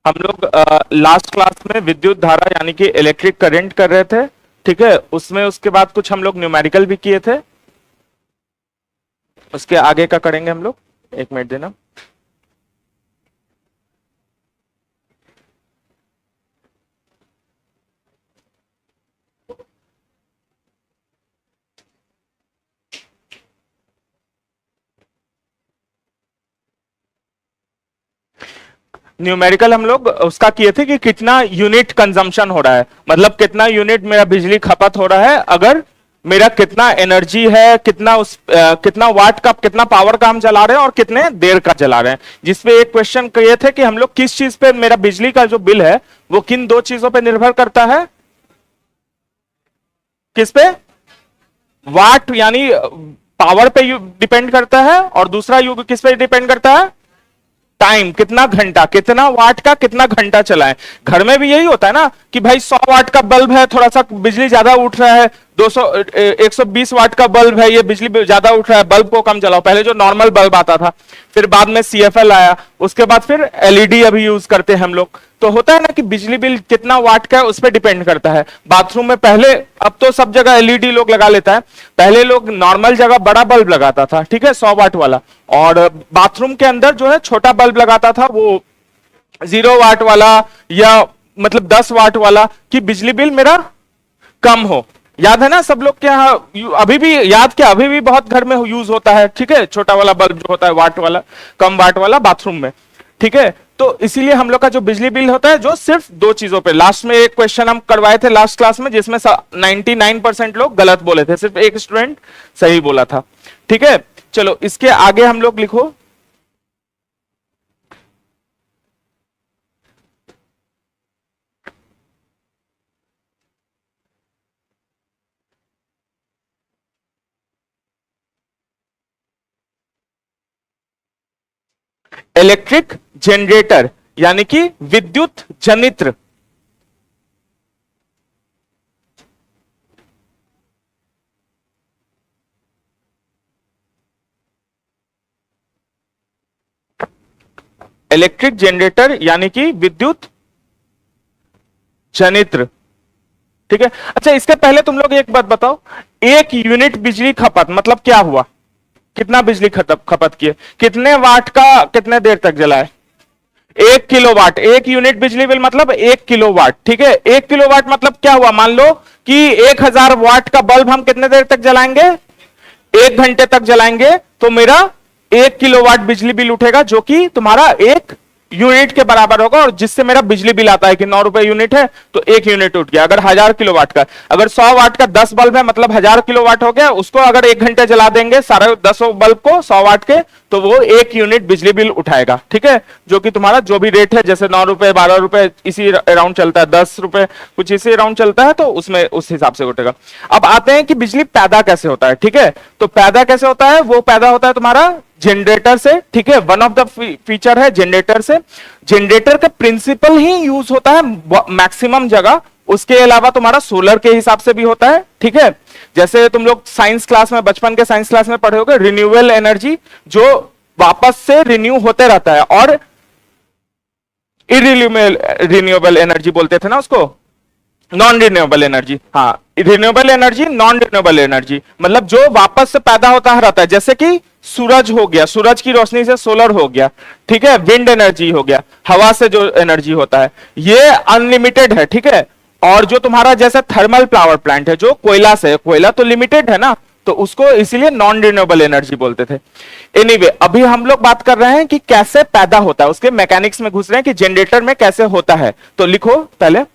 हम लोग last class में विद्युत धारा यानी कि इलेक्ट्रिक करंट कर रहे थे। ठीक है, उसमें उसके बाद कुछ हम लोग न्यूमेरिकल भी किए थे। उसके आगे का करेंगे हम लोग। एक मिनट देना। न्यूमेरिकल हम लोग उसका किए थे कि कितना यूनिट कंजम्पशन हो रहा है, मतलब कितना यूनिट मेरा बिजली खपत हो रहा है अगर मेरा कितना एनर्जी है, कितना कितना वाट का कितना पावर का हम चला रहे हैं और कितने देर का चला रहे हैं। जिसपे एक क्वेश्चन किए थे कि हम लोग किस चीज पे मेरा बिजली का जो बिल है वो किन दो चीजों पे निर्भर करता है। किस पे? वाट यानी पावर पे डिपेंड करता है, और दूसरा किस पे डिपेंड करता है? टाइम, कितना घंटा, कितना वाट का कितना घंटा चलाएं। घर में भी यही होता है ना कि भाई 100 वाट का बल्ब है, थोड़ा सा बिजली ज्यादा उठ रहा है, 120 वाट का बल्ब है, ये बिजली ज्यादा उठ रहा है, बल्ब को कम जलाओ। पहले जो नॉर्मल बल्ब आता था, फिर बाद में सीएफएल आया, उसके बाद फिर एलईडी अभी यूज करते हैं हम लोग। तो होता है ना कि बिजली बिल कितना वाट का है उस पर डिपेंड करता है। बाथरूम में पहले, अब तो सब जगह एलईडी लोग लगा लेता है, पहले लोग नॉर्मल जगह बड़ा बल्ब लगाता था, ठीक है, 100 वाट वाला, और बाथरूम के अंदर जो है छोटा बल्ब लगाता था, वो 0 वाट वाला या मतलब 10 वाट वाला, कि बिजली बिल मेरा कम हो। याद है ना सब लोग के यहाँ? अभी भी याद, क्या अभी भी बहुत घर में यूज होता है, ठीक है, छोटा वाला बल्ब जो होता है, वाट वाला, कम वाट वाला बाथरूम में। ठीक है, तो इसीलिए हम लोग का जो बिजली बिल होता है जो सिर्फ दो चीजों पे, लास्ट में एक क्वेश्चन हम करवाए थे लास्ट क्लास में जिसमें 99% लोग गलत बोले थे, सिर्फ एक स्टूडेंट सही बोला था। ठीक है, चलो इसके आगे हम लोग लिखो। इलेक्ट्रिक जनरेटर यानी कि विद्युत जनित्र। इलेक्ट्रिक जनरेटर यानी कि विद्युत जनित्र। ठीक है, अच्छा इसके पहले तुम लोग एक बात बताओ, एक यूनिट बिजली खपत मतलब क्या हुआ? कितना बिजली खपत किए, कितने वाट का कितने देर तक जलाए? 1 किलोवाट। एक यूनिट बिजली बिल मतलब 1 किलोवाट। ठीक है, 1 किलोवाट मतलब क्या हुआ? मान लो कि 1000 वाट का बल्ब हम कितने देर तक जलाएंगे? 1 घंटे तक जलाएंगे, तो मेरा 1 किलोवाट बिजली बिल उठेगा, जो कि तुम्हारा 1 यूनिट के बराबर होगा। और जिससे मेरा बिजली बिल आता है कि 9 रुपए यूनिट है, तो 1 यूनिट उठ गया। अगर 1000 किलोवाट का, अगर 100 वाट का 10 बल्ब है मतलब 1000 किलोवाट हो गया, उसको अगर 1 घंटे जला देंगे सारे 10 बल्ब को 100 वाट के, तो वो 1 यूनिट बिजली बिल उठाएगा। ठीक है, जो कि तुम्हारा जो भी रेट है, जैसे 9 रुपए, 12 रुपए, इसी अराउंड चलता है, 10 रुपए, कुछ इसी अराउंड चलता है, तो उसमें उस हिसाब से उठेगा। अब आते हैं कि बिजली पैदा कैसे होता है। ठीक है, तो पैदा कैसे होता है? वो पैदा होता है तुम्हारा जनरेटर से। ठीक है, वन ऑफ द फीचर है जनरेटर से। जनरेटर का प्रिंसिपल ही यूज होता है मैक्सिमम जगह, उसके अलावा तुम्हारा सोलर के हिसाब से भी होता है। ठीक है, जैसे तुम लोग साइंस क्लास में, बचपन के साइंस क्लास में पढ़े होगे, रिन्यूएबल एनर्जी, जो वापस से रिन्यू होते रहता है, और रिन्यूएबल एनर्जी बोलते थे ना उसको, नॉन रिन्यूएबल एनर्जी। हाँ, renewable energy, non renewable energy, मतलब जो वापस से पैदा होता रहता है, जैसे कि सूरज हो गया, सूरज की रोशनी से सोलर हो गया। ठीक है, विंड एनर्जी हो गया, हवा से जो एनर्जी होता है, ये अनलिमिटेड है। ठीक है, और जो तुम्हारा जैसे थर्मल पावर प्लांट है जो कोयला से, कोयला तो लिमिटेड है ना, तो उसको इसीलिए नॉन रिन्यूएबल एनर्जी बोलते थे। एनीवे, अभी हम लोग बात कर रहे हैं कि कैसे पैदा होता है, उसके मैकेनिक्स में घुस रहे हैं कि जनरेटर में कैसे होता है। तो लिखो पहले,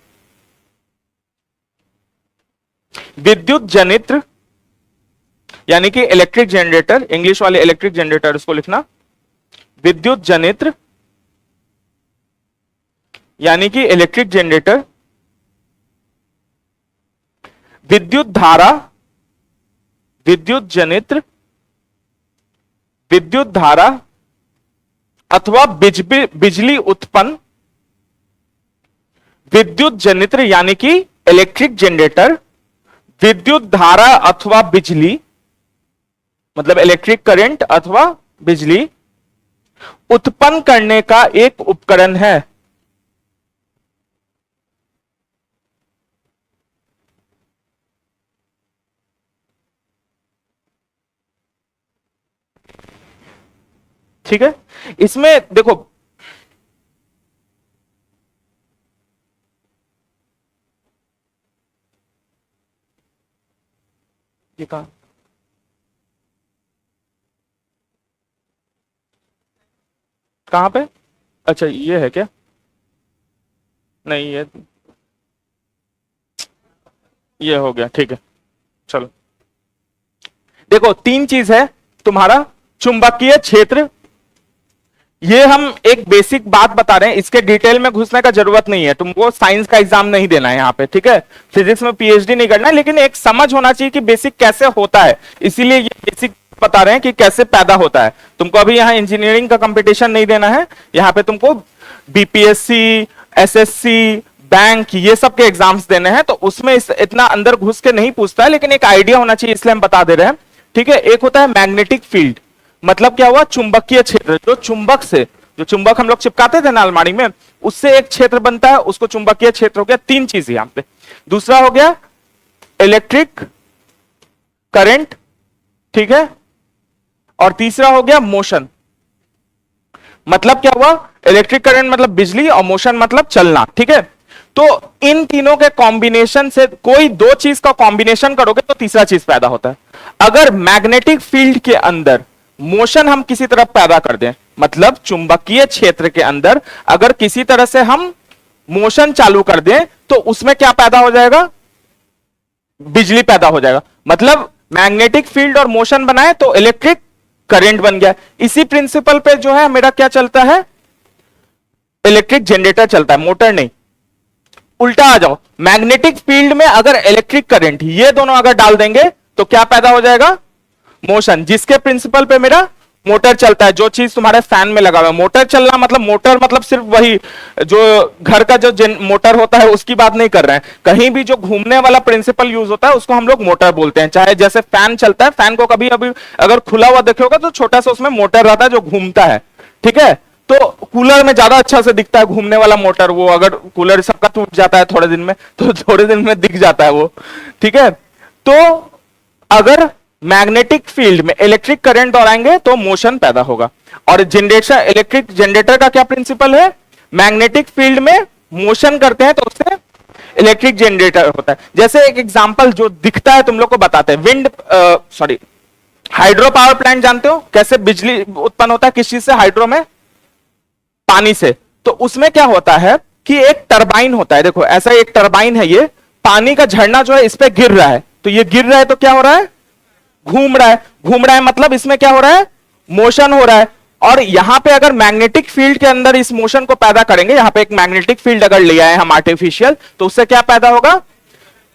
विद्युत जनित्र यानी कि इलेक्ट्रिक जनरेटर, इंग्लिश वाले इलेक्ट्रिक जनरेटर उसको लिखना, विद्युत जनित्र यानी कि इलेक्ट्रिक जनरेटर, विद्युत धारा, विद्युत जनित्र, विद्युत धारा अथवा बिजली उत्पन्न, विद्युत जनित्र यानी कि इलेक्ट्रिक जनरेटर, विद्युत धारा अथवा बिजली मतलब इलेक्ट्रिक करंट अथवा बिजली उत्पन्न करने का एक उपकरण है। ठीक है, इसमें देखो ये कहां पे, अच्छा ये है क्या, नहीं ये हो गया, ठीक है। चलो देखो तीन चीज है तुम्हारा, चुंबकीय क्षेत्र, ये हम एक बेसिक बात बता रहे हैं, इसके डिटेल में घुसने का जरूरत नहीं है, तुमको साइंस का एग्जाम नहीं देना है यहाँ पे, ठीक है, फिजिक्स में पीएचडी नहीं करना है, लेकिन एक समझ होना चाहिए कि बेसिक कैसे होता है, इसीलिए ये बेसिक बता रहे हैं कि कैसे पैदा होता है। तुमको अभी यहाँ इंजीनियरिंग का कंपटीशन नहीं देना है, यहाँ पे तुमको बीपीएससी, एसएससी, बैंक, ये सब के एग्जाम्स देने हैं, तो उसमें इतना अंदर घुस के नहीं पूछता है, लेकिन एक आइडिया होना चाहिए इसलिए हम बता दे रहे हैं, ठीक है। एक होता है मैग्नेटिक फील्ड, मतलब क्या हुआ, चुंबकीय क्षेत्र, जो चुंबक से, जो चुंबक हम लोग चिपकाते थे ना अलमारी में, उससे एक क्षेत्र बनता है, उसको चुंबकीय क्षेत्र हो गया। तीन चीज यहां पे, दूसरा हो गया इलेक्ट्रिक करंट, ठीक है, और तीसरा हो गया मोशन। मतलब क्या हुआ, इलेक्ट्रिक करंट मतलब बिजली और मोशन मतलब चलना, ठीक है। तो इन तीनों के कॉम्बिनेशन से कोई दो चीज का कॉम्बिनेशन करोगे तो तीसरा चीज पैदा होता है। अगर मैग्नेटिक फील्ड के अंदर मोशन हम किसी तरफ पैदा कर दें, मतलब चुंबकीय क्षेत्र के अंदर अगर किसी तरह से हम मोशन चालू कर दें, तो उसमें क्या पैदा हो जाएगा, बिजली पैदा हो जाएगा। मतलब मैग्नेटिक फील्ड और मोशन बनाए तो इलेक्ट्रिक करंट बन गया। इसी प्रिंसिपल पे जो है मेरा क्या चलता है, इलेक्ट्रिक जनरेटर चलता है, मोटर नहीं। उल्टा आ जाओ, मैग्नेटिक फील्ड में अगर इलेक्ट्रिक करंट, ये दोनों अगर डाल देंगे तो क्या पैदा हो जाएगा, मोशन, जिसके प्रिंसिपल पे मेरा मोटर चलता है। जो चीज तुम्हारे फैन में लगा हुआ है, मोटर चलना मतलब, मोटर मतलब सिर्फ वही जो घर का जो मोटर होता है उसकी बात नहीं कर रहे हैं, कहीं भी जो घूमने वाला प्रिंसिपल यूज होता है उसको हम लोग मोटर बोलते हैं। चाहे जैसे फैन चलता है, फैन को कभी अभी अगर खुला हुआ देखोगे तो छोटा सा उसमें मोटर रहता है जो घूमता है, ठीक है। तो कूलर में ज्यादा अच्छा से दिखता है घूमने वाला मोटर, वो अगर कूलर सबका टूट जाता है थोड़े दिन में तो थोड़े दिन में दिख जाता है वो, ठीक है। तो अगर मैग्नेटिक फील्ड में इलेक्ट्रिक करंट दौड़ाएंगे तो मोशन पैदा होगा। और जनरेटर, इलेक्ट्रिक जनरेटर का क्या प्रिंसिपल है, मैग्नेटिक फील्ड में मोशन करते हैं तो उससे इलेक्ट्रिक जनरेटर होता है। जैसे एक एग्जांपल जो दिखता है तुम लोग को बताते हैं, हाइड्रो पावर प्लांट जानते हो, कैसे बिजली उत्पन्न होता है, किस चीज से, हाइड्रो में पानी से। तो उसमें क्या होता है कि एक टरबाइन होता है, देखो ऐसा एक टरबाइन है, ये पानी का झरना जो है इस पे गिर रहा है, तो ये गिर रहा है तो क्या हो रहा है, घूम रहा है, घूम रहा है मतलब इसमें क्या हो रहा है, मोशन हो रहा है। और यहां पे अगर मैग्नेटिक फील्ड के अंदर इस मोशन को पैदा करेंगे, यहां पे एक मैग्नेटिक फील्ड अगर ले आए हम आर्टिफिशियल, तो उससे क्या पैदा होगा,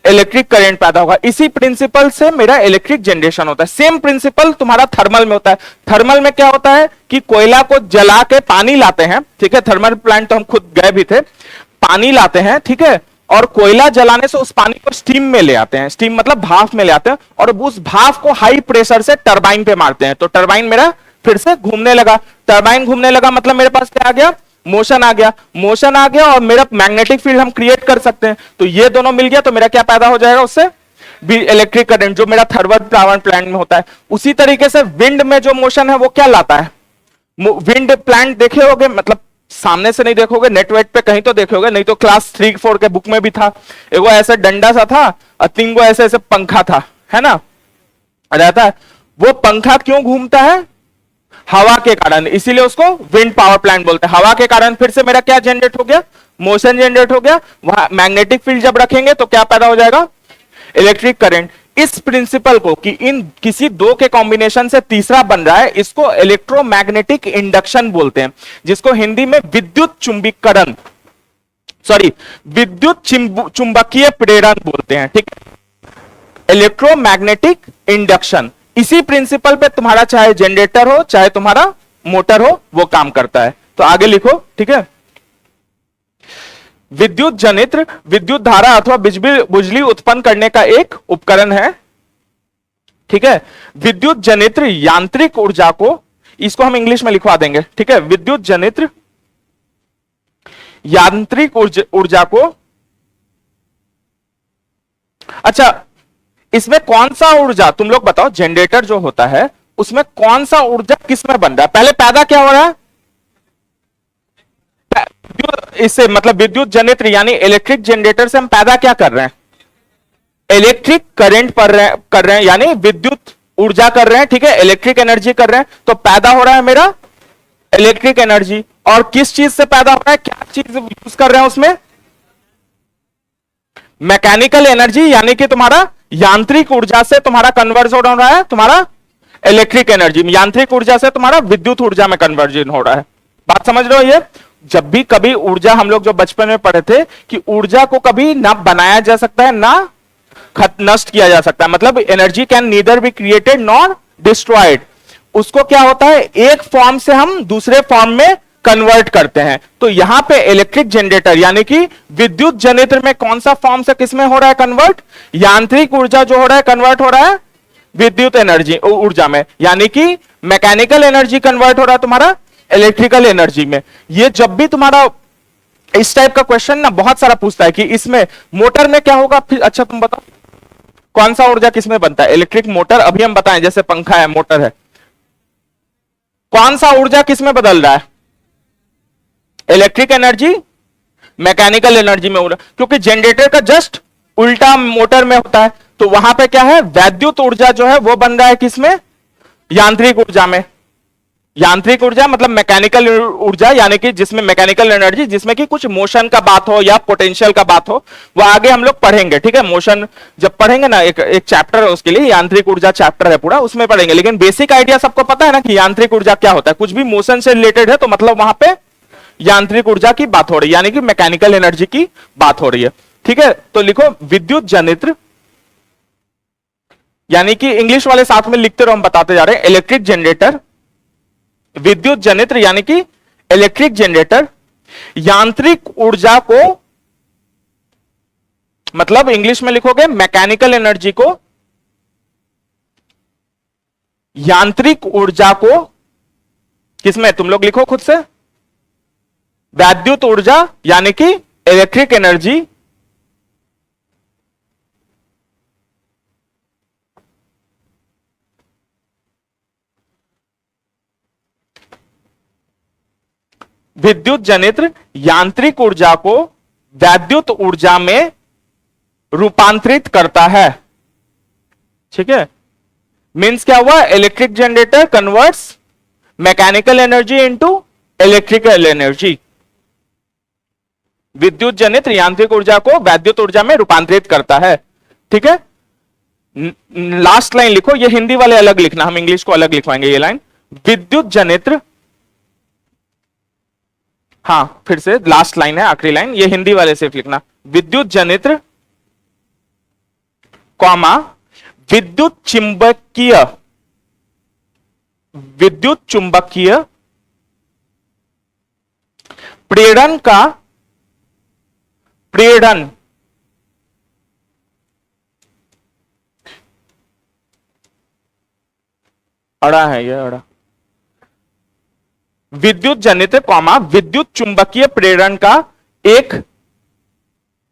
इलेक्ट्रिक करंट पैदा होगा। इसी प्रिंसिपल से मेरा इलेक्ट्रिक जनरेशन होता है। सेम प्रिंसिपल तुम्हारा थर्मल में होता है। थर्मल में क्या होता है कि कोयला को जला के पानी लाते हैं, ठीक है, थर्मल प्लांट तो हम खुद गए भी थे, पानी लाते हैं, ठीक है, और कोयला जलाने से उस पानी को स्टीम में ले आते हैं, स्टीम मतलब भाप में ले आते हैं, और उस भाप को हाई प्रेशर से टरबाइन पे मारते हैं, तो टरबाइन मेरा फिर से घूमने लगा। टरबाइन घूमने लगा मतलब मेरे पास क्या आ गया, मोशन आ गया, मोशन आ गया, और मेरा मैग्नेटिक फील्ड हम क्रिएट कर सकते हैं। तो ये दोनों मिल गया तो मेरा क्या पैदा हो जाएगा, उससे भी इलेक्ट्रिक करंट, जो मेरा थर्मल पावर प्लांट में होता है। उसी तरीके से विंड में जो मोशन है वो क्या लाता है, विंड प्लांट देखे होगे, मतलब सामने से नहीं देखोगे, नेटवर्क पे कहीं तो देखोगे, नहीं तो क्लास 3-4 के बुक में भी था, एगो ऐसे डंडा सा था और 3 गो ऐसे ऐसे पंखा था, है ना, रहता है। वो पंखा क्यों घूमता है, हवा के कारण, इसीलिए उसको विंड पावर प्लांट बोलते हैं। हवा के कारण फिर से मेरा क्या जनरेट हो गया, मोशन जनरेट हो गया। वहां मैग्नेटिक फील्ड जब रखेंगे तो क्या पैदा हो जाएगा, इलेक्ट्रिक करंट। इस प्रिंसिपल को कि इन किसी दो के कॉम्बिनेशन से तीसरा बन रहा है, इसको इलेक्ट्रोमैग्नेटिक इंडक्शन बोलते हैं, जिसको हिंदी में विद्युत चुंबकीकरण, सॉरी विद्युत चुंबकीय प्रेरण बोलते हैं, ठीक है, इलेक्ट्रोमैग्नेटिक इंडक्शन। इसी प्रिंसिपल पे तुम्हारा चाहे जनरेटर हो चाहे तुम्हारा मोटर हो, वो काम करता है। तो आगे लिखो, ठीक है। विद्युत जनित्र विद्युत धारा अथवा बिजली उत्पन्न करने का एक उपकरण है, ठीक है। विद्युत जनित्र यांत्रिक ऊर्जा को, इसको हम इंग्लिश में लिखवा देंगे, ठीक है, विद्युत जनित्र यांत्रिक ऊर्जा को, अच्छा इसमें कौन सा ऊर्जा, तुम लोग बताओ, जनरेटर जो होता है उसमें कौन सा ऊर्जा किस में बन रहा है? पहले पैदा क्या हो रहा है? इससे मतलब विद्युत जनित्र यानी इलेक्ट्रिक जनरेटर से हम पैदा क्या कर रहे हैं? इलेक्ट्रिक करंट कर रहे हैं यानी विद्युत ऊर्जा कर रहे हैं, ठीक है, इलेक्ट्रिक एनर्जी कर रहे हैं। तो पैदा हो रहा है मेरा इलेक्ट्रिक एनर्जी। और किस चीज से पैदा हो रहा है? क्या चीज यूज कर रहे हैं उसमें? मैकेनिकल एनर्जी यानी कि तुम्हारा यांत्रिक ऊर्जा से तुम्हारा कन्वर्जन हो रहा है तुम्हारा इलेक्ट्रिक एनर्जी, यांत्रिक ऊर्जा से तुम्हारा विद्युत ऊर्जा में कन्वर्जन हो रहा है। बात समझ रहे हो? ये जब भी कभी ऊर्जा, हम लोग जो बचपन में पढ़े थे कि ऊर्जा को कभी ना बनाया जा सकता है ना नष्ट किया जा सकता है, मतलब energy can neither be created nor destroyed. उसको क्या होता है, एक फॉर्म से हम दूसरे फॉर्म में कन्वर्ट करते हैं। तो यहां पे इलेक्ट्रिक जनरेटर यानी कि विद्युत जनित्र में कौन सा फॉर्म से किसमें हो रहा है कन्वर्ट? यांत्रिक ऊर्जा जो हो रहा है कन्वर्ट हो रहा है विद्युत एनर्जी ऊर्जा में, यानी कि मैकेनिकल एनर्जी कन्वर्ट हो रहा है तुम्हारा इलेक्ट्रिकल एनर्जी में। ये जब भी तुम्हारा इस टाइप का क्वेश्चन ना बहुत सारा पूछता है कि इसमें मोटर में क्या होगा, फिर अच्छा तुम बताओ कौन सा ऊर्जा किसमें बनता है? इलेक्ट्रिक मोटर, अभी हम बताएं जैसे पंखा है मोटर है, कौन सा ऊर्जा किसमें बदल रहा है? इलेक्ट्रिक एनर्जी मैकेनिकल एनर्जी में हो रहा है, क्योंकि जनरेटर का जस्ट उल्टा मोटर में होता है। तो वहां पे क्या है, वैद्युत ऊर्जा जो है वो बन रहा है किसमें? यांत्रिक ऊर्जा में। यांत्रिक ऊर्जा मतलब मैकेनिकल ऊर्जा यानी कि जिसमें मैकेनिकल एनर्जी, जिसमें कि कुछ मोशन का बात हो या पोटेंशियल का बात हो, वो आगे हम लोग पढ़ेंगे, ठीक है। मोशन जब पढ़ेंगे ना, एक चैप्टर है उसके लिए, यांत्रिक ऊर्जा चैप्टर है पूरा, उसमें पढ़ेंगे। लेकिन बेसिक आइडिया सबको पता है ना कि यांत्रिक ऊर्जा क्या होता है। कुछ भी मोशन से रिलेटेड है तो मतलब वहां पे यांत्रिक ऊर्जा की बात हो रही है, यानी कि मैकेनिकल एनर्जी की बात हो रही है, ठीक है। तो लिखो विद्युत जनित्र, यानी कि इंग्लिश वाले साथ में लिखते रहो, हम बताते जा रहे हैं। इलेक्ट्रिक जनरेटर, विद्युत जनित्र यानी कि इलेक्ट्रिक जनरेटर यांत्रिक ऊर्जा को, मतलब इंग्लिश में लिखोगे मैकेनिकल एनर्जी को, यांत्रिक ऊर्जा को किसमें, तुम लोग लिखो खुद से, वैद्युत ऊर्जा यानी कि इलेक्ट्रिक एनर्जी विद्युत जनित्र यांत्रिक ऊर्जा को वैद्युत ऊर्जा में रूपांतरित करता है, ठीक है। मींस क्या हुआ, electric generator converts mechanical energy into electrical energy. विद्युत जनित्र यांत्रिक ऊर्जा को वैद्युत ऊर्जा में रूपांतरित करता है, ठीक है। लास्ट लाइन लिखो, ये हिंदी वाले अलग लिखना, हम इंग्लिश को अलग लिखवाएंगे। ये लाइन विद्युत जनित्र, हाँ फिर से लास्ट लाइन है, आखिरी लाइन, ये हिंदी वाले सिर्फ लिखना। विद्युत जनित्र कॉमा विद्युत चुंबकीय, विद्युत चुंबकीय प्रेरण का, प्रेरण अड़ा है, ये अड़ा, विद्युत जनित्र कॉमा विद्युत चुंबकीय प्रेरण का एक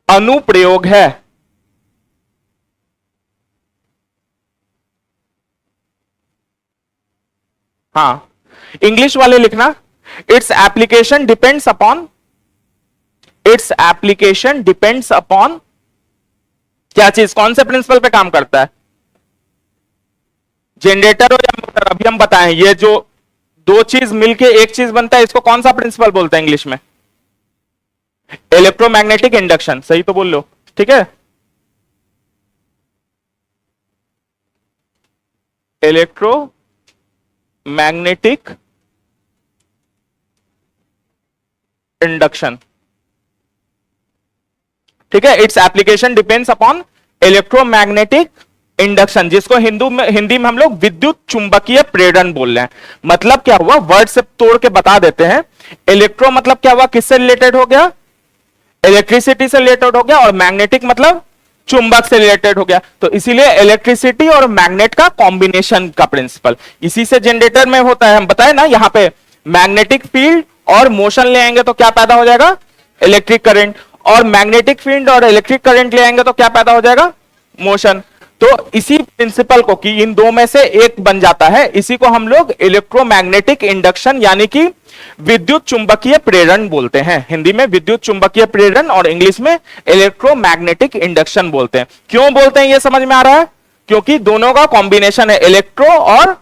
अनुप्रयोग है। हाँ इंग्लिश वाले लिखना, its application depends upon, its application depends upon क्या चीज, कौन से प्रिंसिपल पे काम करता है? जनरेटर हो या मोटर, अभी हम बताएं। ये जो दो चीज मिलके एक चीज बनता है, इसको कौन सा प्रिंसिपल बोलते हैं इंग्लिश में? इलेक्ट्रोमैग्नेटिक इंडक्शन, सही तो बोल लो, ठीक है। इलेक्ट्रोमैग्नेटिक इंडक्शन, ठीक है। Its application depends upon electromagnetic induction, जिसको हिंदी में हम लोग विद्युत चुंबकीय प्रेरण बोल रहे हैं। मतलब क्या हुआ, वर्ड से तोड़ के बता देते हैं। इलेक्ट्रो मतलब क्या हुआ, किससे रिलेटेड हो गया? इलेक्ट्रिसिटी से रिलेटेड हो गया, और मैग्नेटिक मतलब चुंबक से रिलेटेड हो गया। तो इसीलिए इलेक्ट्रिसिटी और मैग्नेट का कॉम्बिनेशन का प्रिंसिपल इसी से जनरेटर में होता है। हम बताए ना, यहां पे मैग्नेटिक फील्ड और मोशन ले आएंगे तो क्या पैदा हो जाएगा? Electric current. और मैग्नेटिक फील्ड और इलेक्ट्रिक करंट ले आएंगे तो क्या पैदा हो जाएगा? मोशन। तो इसी प्रिंसिपल को कि इन दो में से एक बन जाता है, इसी को हम लोग इलेक्ट्रोमैग्नेटिक इंडक्शन यानी कि विद्युत चुंबकीय प्रेरण बोलते हैं। हिंदी में विद्युत चुंबकीय प्रेरण और इंग्लिश में इलेक्ट्रोमैग्नेटिक इंडक्शन बोलते हैं। क्यों बोलते हैं ये समझ में आ रहा है? क्योंकि दोनों का कॉम्बिनेशन है, इलेक्ट्रो और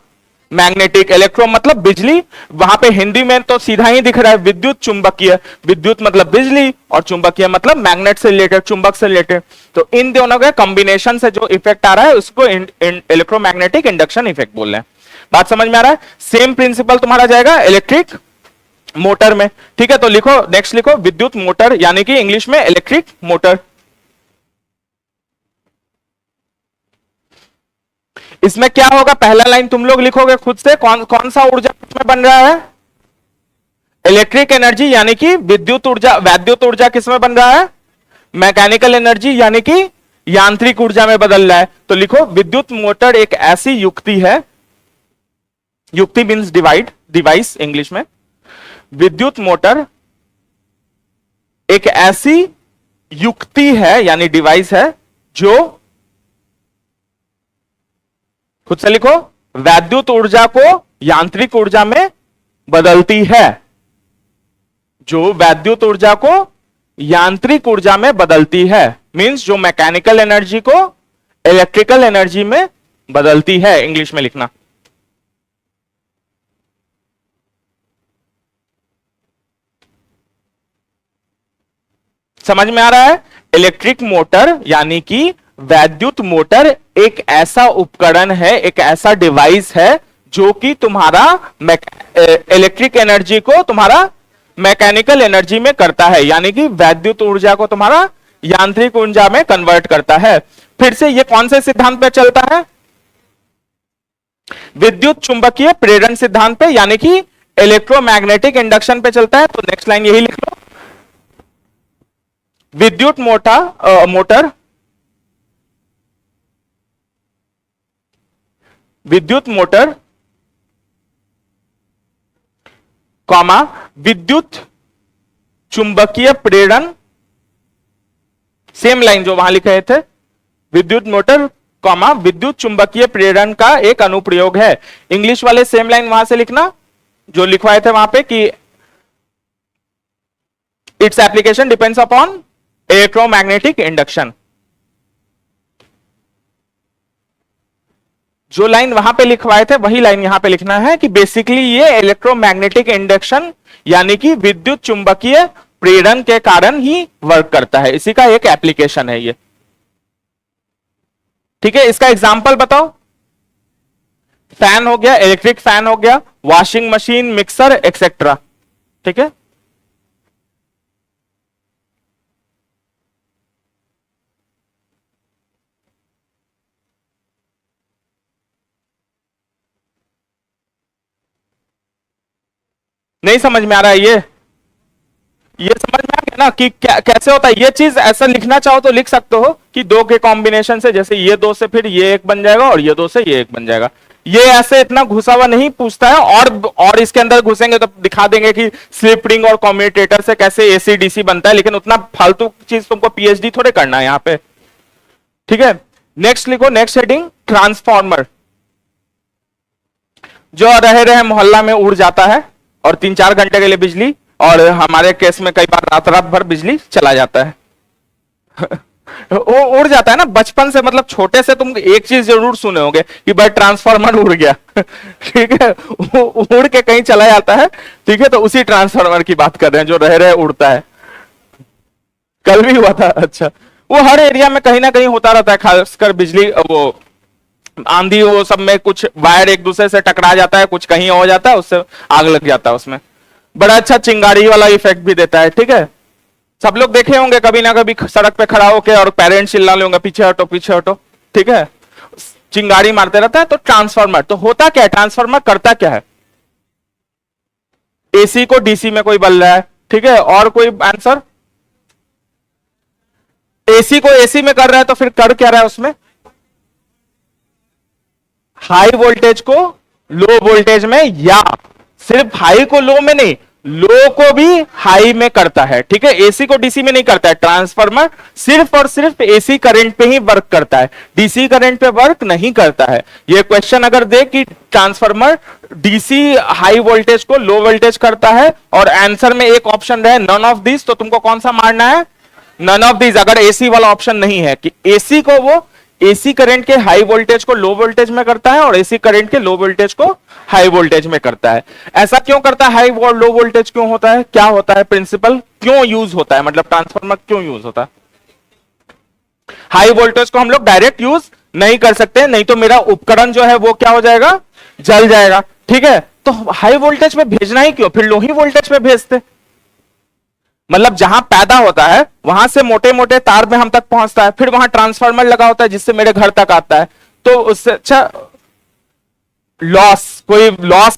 मैग्नेटिक। इलेक्ट्रो मतलब बिजली, वहां पे हिंदी में तो सीधा ही दिख रहा है विद्युत चुंबकीय, विद्युत मतलब बिजली और चुंबकीय मतलब मैग्नेट से रिलेटेड, चुंबक से रिलेटेड। तो इन दोनों के कॉम्बिनेशन से जो इफेक्ट आ रहा है उसको इलेक्ट्रोमैग्नेटिक इंडक्शन इफेक्ट बोल रहे हैं। बात समझ में आ रहा है? सेम प्रिंसिपल तुम्हारा जाएगा इलेक्ट्रिक मोटर में। ठीक है, तो लिखो, नेक्स्ट लिखो विद्युत मोटर यानी कि इंग्लिश में इलेक्ट्रिक मोटर। इसमें क्या होगा, पहला लाइन तुम लोग लिखोगे खुद से, कौन कौन सा ऊर्जा किसमें बन रहा है? इलेक्ट्रिक एनर्जी यानी कि विद्युत ऊर्जा, वैद्युत ऊर्जा किसमें बन रहा है? मैकेनिकल एनर्जी यानी कि यांत्रिक ऊर्जा में बदल रहा है। तो लिखो विद्युत मोटर एक ऐसी युक्ति है, युक्ति मींस डिवाइड, डिवाइस इंग्लिश में। विद्युत मोटर एक ऐसी युक्ति है यानी डिवाइस है जो, खुद से लिखो, वैद्युत ऊर्जा को यांत्रिक ऊर्जा में बदलती है, जो वैद्युत ऊर्जा को यांत्रिक ऊर्जा में बदलती है। मींस जो मैकेनिकल एनर्जी को इलेक्ट्रिकल एनर्जी में बदलती है, इंग्लिश में लिखना। समझ में आ रहा है? इलेक्ट्रिक मोटर यानी कि वैद्युत मोटर एक ऐसा उपकरण है, एक ऐसा डिवाइस है जो कि तुम्हारा इलेक्ट्रिक एनर्जी को तुम्हारा मैकेनिकल एनर्जी में करता है, यानी कि वैद्युत ऊर्जा को तुम्हारा यांत्रिक ऊर्जा में कन्वर्ट करता है। फिर से ये कौन से सिद्धांत पे चलता है? विद्युत चुंबकीय प्रेरण सिद्धांत पे यानी कि इलेक्ट्रोमैग्नेटिक इंडक्शन पे चलता है। तो नेक्स्ट लाइन यही लिख लो, विद्युत मोटर विद्युत मोटर कॉमा विद्युत चुंबकीय प्रेरण, सेम लाइन जो वहां लिखे थे, विद्युत मोटर कॉमा विद्युत चुंबकीय प्रेरण का एक अनुप्रयोग है। इंग्लिश वाले सेम लाइन वहां से लिखना जो लिखवाए थे वहां पे कि its application depends upon electromagnetic induction. जो लाइन वहां पे लिखवाए थे वही लाइन यहां पे लिखना है कि बेसिकली ये इलेक्ट्रोमैग्नेटिक इंडक्शन यानी कि विद्युत चुंबकीय प्रेरण के कारण ही वर्क करता है, इसी का एक एप्लीकेशन है ये। ठीक है, इसका एग्जांपल बताओ। फैन हो गया, इलेक्ट्रिक फैन हो गया, वॉशिंग मशीन, मिक्सर एक्सेट्रा। ठीक है, नहीं समझ में आ रहा है ये समझ में आ गया ना कि क्या कैसे होता है ये चीज। ऐसा लिखना चाहो तो लिख सकते हो कि दो के कॉम्बिनेशन से, जैसे ये दो से फिर ये एक बन जाएगा और ये दो से ये एक बन जाएगा। ये ऐसे इतना घुसा हुआ नहीं पूछता है, और इसके अंदर घुसेंगे तो दिखा देंगे कि स्लिप रिंग और कम्यूटेटर से कैसे एसी डीसी बनता है, लेकिन उतना फालतू चीज तुमको पीएचडी थोड़े करना है यहाँ पे। ठीक है, नेक्स्ट लिखो, नेक्स्ट हेडिंग ट्रांसफॉर्मर। जो रहे मोहल्ला में उड़ जाता है और 3-4 घंटे के लिए बिजली, और हमारे केस में कई बार रात रात भर बिजली चला जाता है वो उड़ जाता है ना बचपन से, मतलब छोटे से तुम एक चीज जरूर सुने होंगे कि भाई ट्रांसफार्मर उड़ गया ठीक है, वो उड़ के कहीं चला जाता है। ठीक है, तो उसी ट्रांसफार्मर की बात कर रहे हैं जो रहे उड़ता है। कल भी हुआ था। अच्छा, वो हर एरिया में कहीं ना कहीं होता रहता है, खासकर बिजली वो आंधी वो सब में कुछ वायर एक दूसरे से टकरा जाता है, कुछ कहीं हो जाता है, उससे आग लग जाता है। उसमें बड़ा अच्छा चिंगारी वाला इफेक्ट भी देता है। ठीक है, सब लोग देखे होंगे कभी ना कभी सड़क पे खड़ा होके और पेरेंट्स चिल्ला लेंगे पीछे हटो पीछे हटो। ठीक है, चिंगारी मारते रहता है। तो ट्रांसफार्मर तो होता क्या है, ट्रांसफार्मर करता क्या है? एसी को डीसी में कोई बदल रहा है। ठीक है, और कोई आंसर? एसी को एसी में कर रहा है तो फिर कर क्या रहा है उसमें? हाई वोल्टेज को लो वोल्टेज में, या सिर्फ हाई को लो में नहीं, लो को भी हाई में करता है, ठीक है। एसी को डीसी में नहीं करता है। ट्रांसफार्मर सिर्फ और सिर्फ एसी करंट पे ही वर्क करता है, डीसी करंट पे वर्क नहीं करता है। ये क्वेश्चन अगर दे कि ट्रांसफार्मर डीसी हाई वोल्टेज को लो वोल्टेज करता है और आंसर में एक ऑप्शन रहे नन ऑफ दिस, तो तुमको कौन सा मारना है? None of this. अगर एसी वाला ऑप्शन नहीं है कि एसी को वो एसी करंट के हाई वोल्टेज को लो वोल्टेज में करता है और एसी करंट के लो वोल्टेज को हाई वोल्टेज में करता है। ऐसा क्यों करता है? हाई और लो वोल्टेज क्यों होता है? क्या होता है प्रिंसिपल? क्यों यूज होता है? मतलब ट्रांसफार्मर क्यों यूज होता है? हाई वोल्टेज को हम लोग डायरेक्ट यूज नहीं कर सकते, नहीं तो मेरा उपकरण जो है वो क्या हो जाएगा? जल जाएगा, ठीक है। तो हाई वोल्टेज पे भेजना ही क्यों? फिर लो ही वोल्टेज पे भेजते। मतलब जहां पैदा होता है वहां से मोटे मोटे तार में हम तक पहुंचता है, फिर वहां ट्रांसफार्मर लगा होता है जिससे मेरे घर तक आता है। तो उससे अच्छा लॉस, कोई लॉस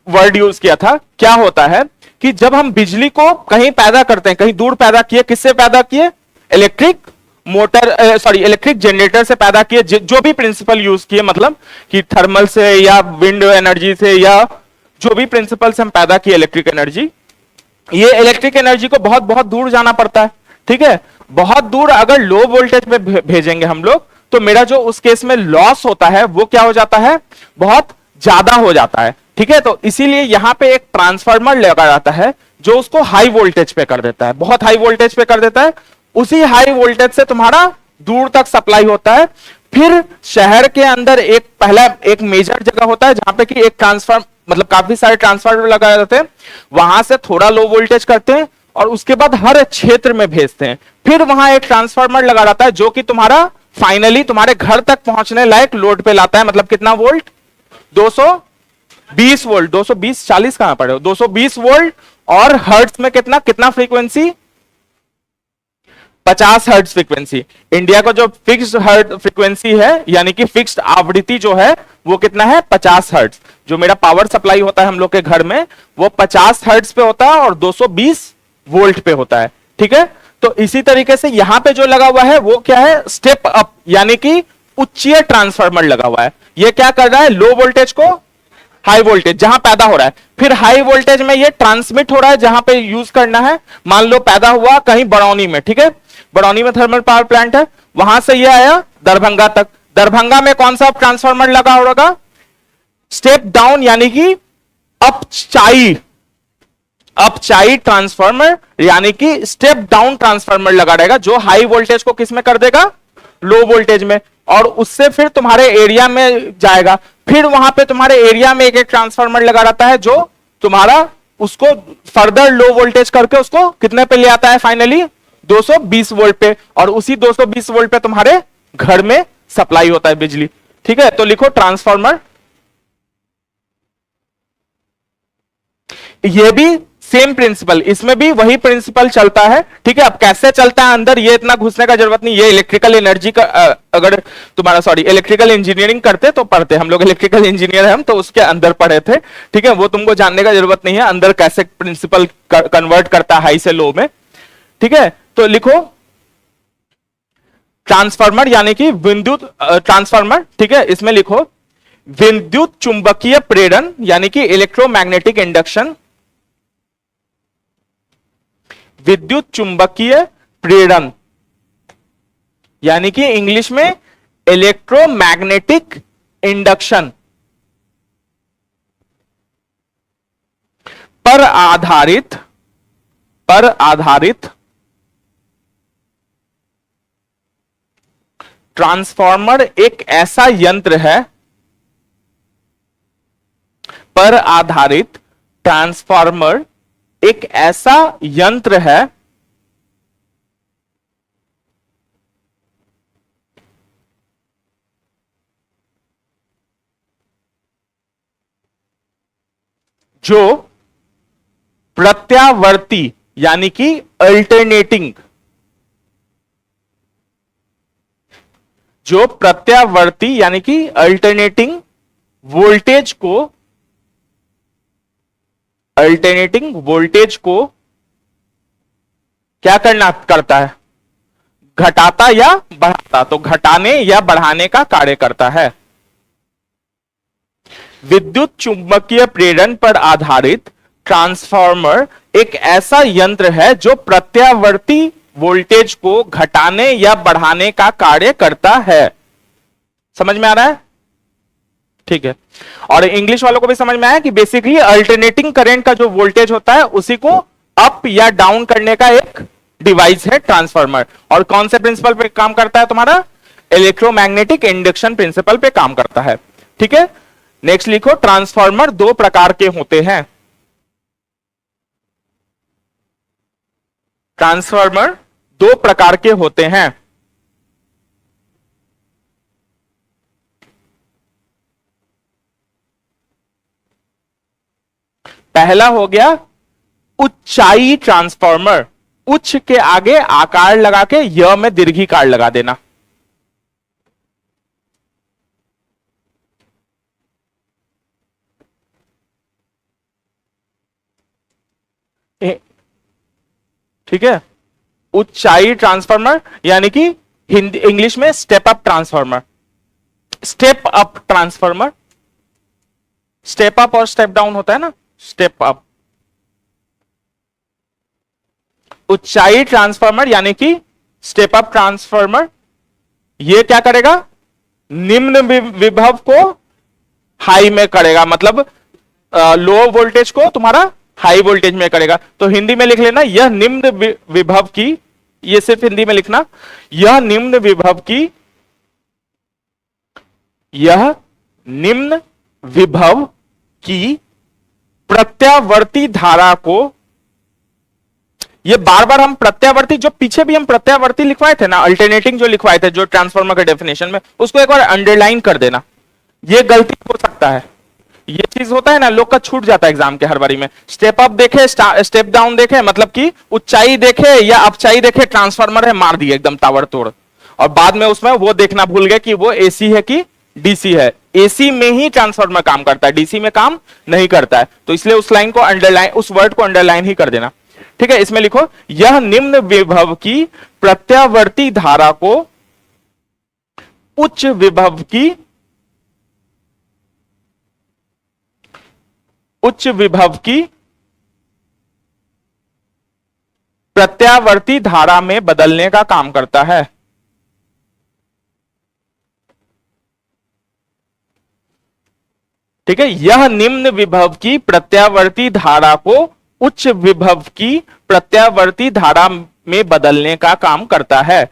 वर्ड यूज किया था। क्या होता है कि जब हम बिजली को कहीं पैदा करते हैं, कहीं दूर पैदा किए, किससे पैदा किए? Electric motor, sorry electric generator से पैदा किए। जो भी प्रिंसिपल यूज किए, मतलब कि थर्मल से या विंड एनर्जी से या जो भी प्रिंसिपल से हम पैदा किए इलेक्ट्रिक एनर्जी, ये इलेक्ट्रिक एनर्जी को बहुत बहुत दूर जाना पड़ता है, ठीक है। बहुत दूर अगर लो वोल्टेज पे भेजेंगे हम लोग, तो मेरा जो उस केस में लॉस होता है वो क्या हो जाता है? बहुत ज्यादा हो जाता है, ठीक है। तो इसीलिए यहां पे एक ट्रांसफार्मर लगा जाता है जो उसको हाई वोल्टेज पे कर देता है, बहुत हाई वोल्टेज पे कर देता है। उसी हाई वोल्टेज से तुम्हारा दूर तक सप्लाई होता है। फिर शहर के अंदर एक पहला एक मेजर जगह होता है जहां पे कि एक ट्रांसफार्म, मतलब काफी सारे ट्रांसफार्मर लगाए जाते हैं, वहां से थोड़ा लो वोल्टेज करते हैं और उसके बाद हर क्षेत्र में भेजते हैं। फिर वहां एक ट्रांसफार्मर लगा रहता है जो कि तुम्हारा फाइनली तुम्हारे घर तक पहुंचने लायक लोड पे लाता है। मतलब कितना वोल्ट? 220 वोल्ट। 220 40 कहां पड़े हो? 220 वोल्ट। और हर्ट्ज में कितना कितना फ्रीक्वेंसी? 50 hertz frequency. इंडिया का जो फिक्स्ड हर्ट्ज फ्रीक्वेंसी है, यानी कि फिक्स्ड आवृत्ति जो है वो कितना है? 50 हर्ट्ज। जो मेरा पावर सप्लाई होता है हम लोग के घर में वो 50 हर्ट्ज पे होता है और 220 वोल्ट पे होता है, ठीक है। तो इसी तरीके से यहां पे जो लगा हुआ है वो क्या है? स्टेप अप, यानी कि उच्चीय ट्रांसफार्मर लगा हुआ है। ये क्या कर रहा है? लो वोल्टेज को हाई वोल्टेज जहां पैदा हो रहा है, फिर हाई वोल्टेज में ये ट्रांसमिट हो रहा है जहां पे यूज करना है। मान लो पैदा हुआ कहीं बरौनी में, ठीक है। बरौनी में थर्मल पावर प्लांट है, वहां से ये आया दरभंगा तक। दरभंगा में कौन सा ट्रांसफार्मर लगा होगा? स्टेप डाउन, यानी कि अपचाई, अपचाई ट्रांसफार्मर, यानी कि स्टेप डाउन ट्रांसफार्मर लगा रहेगा जो हाई वोल्टेज को किस में कर देगा? लो वोल्टेज में। और उससे फिर तुम्हारे एरिया में जाएगा। फिर वहां पे तुम्हारे एरिया में एक एक ट्रांसफार्मर लगा रहता है जो तुम्हारा उसको फर्दर लो वोल्टेज करके उसको कितने पे ले आता है? फाइनली 220 वोल्ट पे। और उसी 220 वोल्ट पे तुम्हारे घर में सप्लाई होता है बिजली, ठीक है। तो लिखो ट्रांसफार्मर। ये भी सेम प्रिंसिपल, इसमें भी वही प्रिंसिपल चलता है, ठीक है। अब कैसे चलता है अंदर, ये इतना घुसने का जरूरत नहीं। ये इलेक्ट्रिकल एनर्जी का अगर तुम्हारा सॉरी इलेक्ट्रिकल इंजीनियरिंग करते तो पढ़ते, हम लोग इलेक्ट्रिकल इंजीनियर हैं हम, तो उसके अंदर पढ़े थे, ठीक है। वो तुमको जानने का जरूरत नहीं है अंदर कैसे प्रिंसिपल कन्वर्ट करता है हाई से लो में, ठीक है। तो लिखो ट्रांसफार्मर, यानी कि विद्युत ट्रांसफार्मर, ठीक है। इसमें लिखो विद्युत चुंबकीय प्रेरण, यानी कि इलेक्ट्रोमैग्नेटिक इंडक्शन। विद्युत चुंबकीय प्रेरण यानी कि इंग्लिश में इलेक्ट्रोमैग्नेटिक इंडक्शन पर आधारित ट्रांसफार्मर एक ऐसा यंत्र है, पर आधारित ट्रांसफार्मर एक ऐसा यंत्र है जो प्रत्यावर्ती यानी कि अल्टरनेटिंग, जो प्रत्यावर्ती यानी कि अल्टरनेटिंग वोल्टेज को क्या करता है? घटाता या बढ़ाता। तो घटाने या बढ़ाने का कार्य करता है। विद्युत चुंबकीय प्रेरण पर आधारित ट्रांसफार्मर एक ऐसा यंत्र है जो प्रत्यावर्ती वोल्टेज को घटाने या बढ़ाने का कार्य करता है। समझ में आ रहा है? ठीक है। और इंग्लिश वालों को भी समझ में आया कि बेसिकली अल्टरनेटिंग करंट का जो वोल्टेज होता है उसी को अप या डाउन करने का एक डिवाइस है ट्रांसफार्मर। और कौन से प्रिंसिपल पे काम करता है? तुम्हारा इलेक्ट्रोमैग्नेटिक इंडक्शन प्रिंसिपल पे काम करता है। ठीक है, नेक्स्ट लिखो, ट्रांसफार्मर दो प्रकार के होते हैं। ट्रांसफार्मर दो प्रकार के होते हैं। पहला हो गया उच्चाई ट्रांसफार्मर, उच्च के आगे आकार लगा के य में दीर्घिकार लगा देना। ठीक है, उच्चाई ट्रांसफार्मर यानी कि हिंदी इंग्लिश में step up transformer. Step up transformer, step up और स्टेप डाउन होता है ना, स्टेप अप। उच्चाई ट्रांसफार्मर यानी कि स्टेप अप ट्रांसफार्मर, ये क्या करेगा? निम्न विभव को हाई में करेगा, मतलब लो वोल्टेज को तुम्हारा हाई वोल्टेज में करेगा। तो हिंदी में लिख लेना, यह निम्न विभव की, ये सिर्फ हिंदी में लिखना, यह निम्न विभव की, यह निम्न विभव की प्रत्यावर्ती धारा को, ये बार बार हम प्रत्यावर्ती, जो पीछे भी हम प्रत्यावर्ती लिखवाए थे ना, अल्टरनेटिंग जो लिखवाए थे जो ट्रांसफार्मर के डेफिनेशन में, उसको एक बार अंडरलाइन कर देना। ये गलती हो सकता है, ये चीज होता है ना, लोग का छूट जाता है एग्जाम के हर बारी में। स्टेप अप देखे, स्टेप डाउन देखे, मतलब कि ऊंचाई देखे या अपचाई देखे, ट्रांसफार्मर है मार दिए एकदम ताबड़तोड़, और बाद में उसमें वो देखना भूल गए कि वो एसी है कि डीसी है। एसी में ही ट्रांसफार्मर काम करता है, डीसी में काम नहीं करता है। तो इसलिए उस लाइन को अंडरलाइन, उस वर्ड को अंडरलाइन ही कर देना। ठीक है, इसमें लिखो, यह निम्न विभव की प्रत्यावर्ती धारा को उच्च विभव की, उच्च विभव की प्रत्यावर्ती धारा में बदलने का काम करता है। ठीक है, यह निम्न विभव की प्रत्यावर्ती धारा को उच्च विभव की प्रत्यावर्ती धारा में बदलने का काम करता है।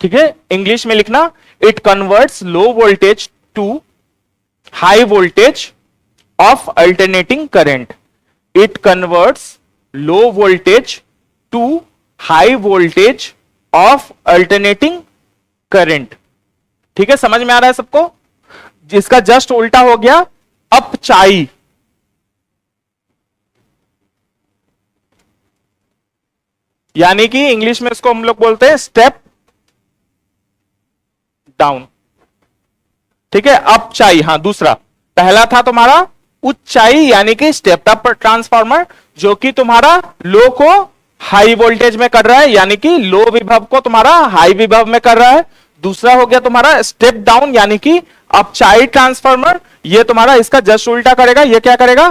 ठीक है, इंग्लिश में लिखना, it converts low voltage to high voltage of alternating current. It converts low voltage to high voltage of alternating current. ठीक है, समझ में आ रहा है सबको? जिसका जस्ट उल्टा हो गया अपचाई। यानी कि इंग्लिश में इसको हम लोग बोलते हैं स्टेप डाउन। ठीक है, अपचाई, हाँ दूसरा। पहला था तुम्हारा उच्चाई यानी कि स्टेप अप ट्रांसफार्मर, जो कि तुम्हारा लो को हाई वोल्टेज में कर रहा है, यानी कि लो विभव को तुम्हारा हाई विभव में कर रहा है। दूसरा हो गया तुम्हारा स्टेप डाउन यानी कि अपचाई ट्रांसफार्मर, ये तुम्हारा इसका जस्ट उल्टा करेगा। ये क्या करेगा?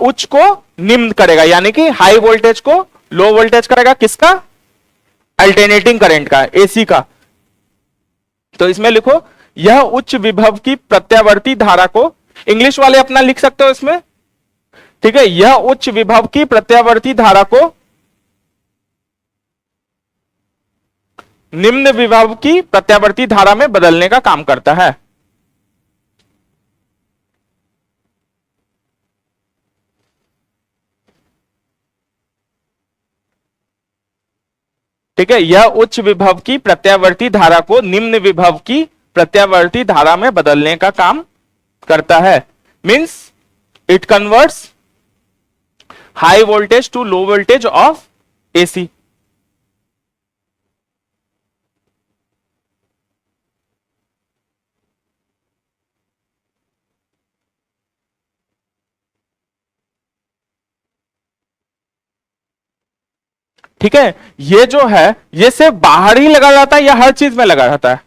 उच्च को निम्न करेगा, यानी कि हाई वोल्टेज को लो वोल्टेज करेगा। किसका? अल्टरनेटिंग करंट का, एसी का। तो इसमें लिखो, यह उच्च विभव की प्रत्यावर्ती धारा को, इंग्लिश वाले अपना लिख सकते हो इसमें। ठीक है, यह उच्च विभव की प्रत्यावर्ती धारा को निम्न विभव की प्रत्यावर्ती धारा में बदलने का काम करता है। ठीक है, यह उच्च विभव की प्रत्यावर्ती धारा को निम्न विभव की प्रत्यावर्ती धारा में बदलने का काम करता है। Means it converts high voltage to low voltage of AC. ठीक है, ये जो है ये सिर्फ बाहर ही लगा रहता है या हर चीज में लगा रहता है?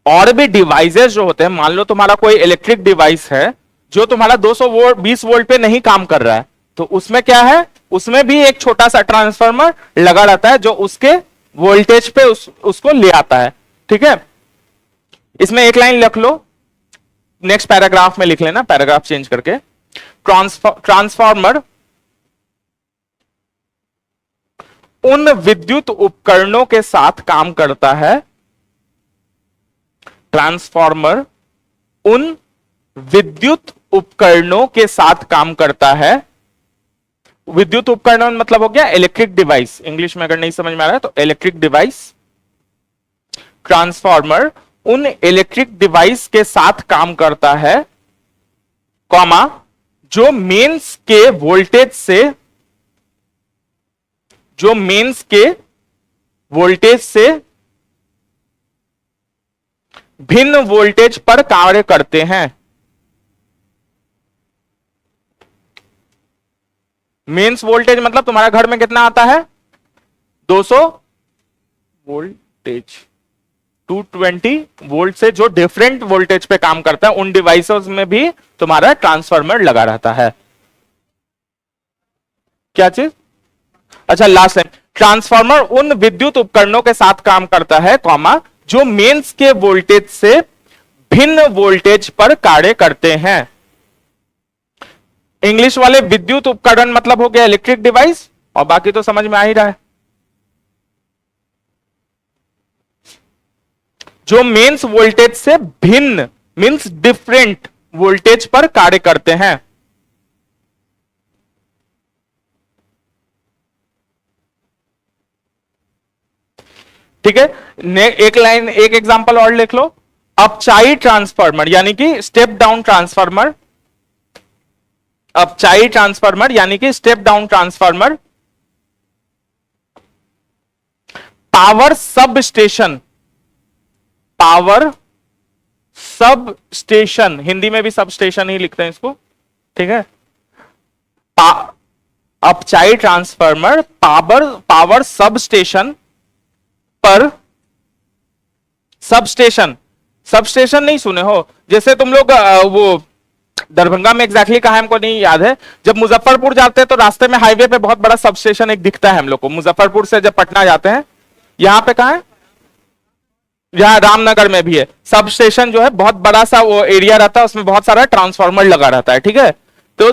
और भी डिवाइसेस जो होते हैं, मान लो तुम्हारा कोई इलेक्ट्रिक डिवाइस है जो तुम्हारा 220 वोल्ट पे नहीं काम कर रहा है, तो उसमें क्या है, उसमें भी एक छोटा सा ट्रांसफार्मर लगा रहता है जो उसके वोल्टेज पे उसको ले आता है। ठीक है, इसमें एक लाइन लिख लो, नेक्स्ट पैराग्राफ में लिख लेना, पैराग्राफ चेंज करके। ट्रांसफार्मर उन विद्युत उपकरणों के साथ काम करता है, ट्रांसफार्मर उन विद्युत उपकरणों के साथ काम करता है। विद्युत उपकरण मतलब हो गया इलेक्ट्रिक डिवाइस, इंग्लिश में अगर नहीं समझ में आ रहा है तो इलेक्ट्रिक डिवाइस। ट्रांसफार्मर उन इलेक्ट्रिक डिवाइस के साथ काम करता है, कॉमा, जो मेंस के वोल्टेज से, जो मेंस के वोल्टेज से भिन्न वोल्टेज पर कार्य करते हैं। मेंस वोल्टेज मतलब तुम्हारा घर में कितना आता है, 200 वोल्टेज, 220 वोल्ट से जो डिफरेंट वोल्टेज पे काम करता है, उन डिवाइसेस में भी तुम्हारा ट्रांसफार्मर लगा रहता है। क्या चीज, अच्छा लास्ट लाइन, ट्रांसफार्मर उन विद्युत उपकरणों के साथ काम करता है, कॉमा, जो मेंस के वोल्टेज से भिन्न वोल्टेज पर कार्य करते हैं। इंग्लिश वाले विद्युत उपकरण मतलब हो गया इलेक्ट्रिक डिवाइस, और बाकी तो समझ में आ ही रहा है। जो मेंस वोल्टेज से भिन्न मींस डिफरेंट वोल्टेज पर कार्य करते हैं। ठीक है, एक लाइन, एक एग्जांपल और लिख लो। अपचाई ट्रांसफार्मर यानी कि स्टेप डाउन ट्रांसफार्मर, अपचाई ट्रांसफार्मर यानी कि step down transformer, power sub station, power sub station, Hindi में भी सब स्टेशन ही लिखते हैं इसको। ठीक है, अपचाई ट्रांसफार्मर पावर सब स्टेशन पर, सब स्टेशन नहीं सुने हो, जैसे तुम लोग वो दरभंगा में एग्जैक्टली कहा हमको नहीं याद है, जब मुजफ्फरपुर जाते हैं तो रास्ते में हाईवे पे बहुत बड़ा सब स्टेशन एक दिखता है हम लोग को, मुजफ्फरपुर से जब पटना जाते हैं। यहां पे कहा है, यहां रामनगर में भी है सब स्टेशन, जो है बहुत बड़ा सा वो एरिया रहता है, उसमें बहुत सारा ट्रांसफार्मर लगा रहता है। ठीक है, तो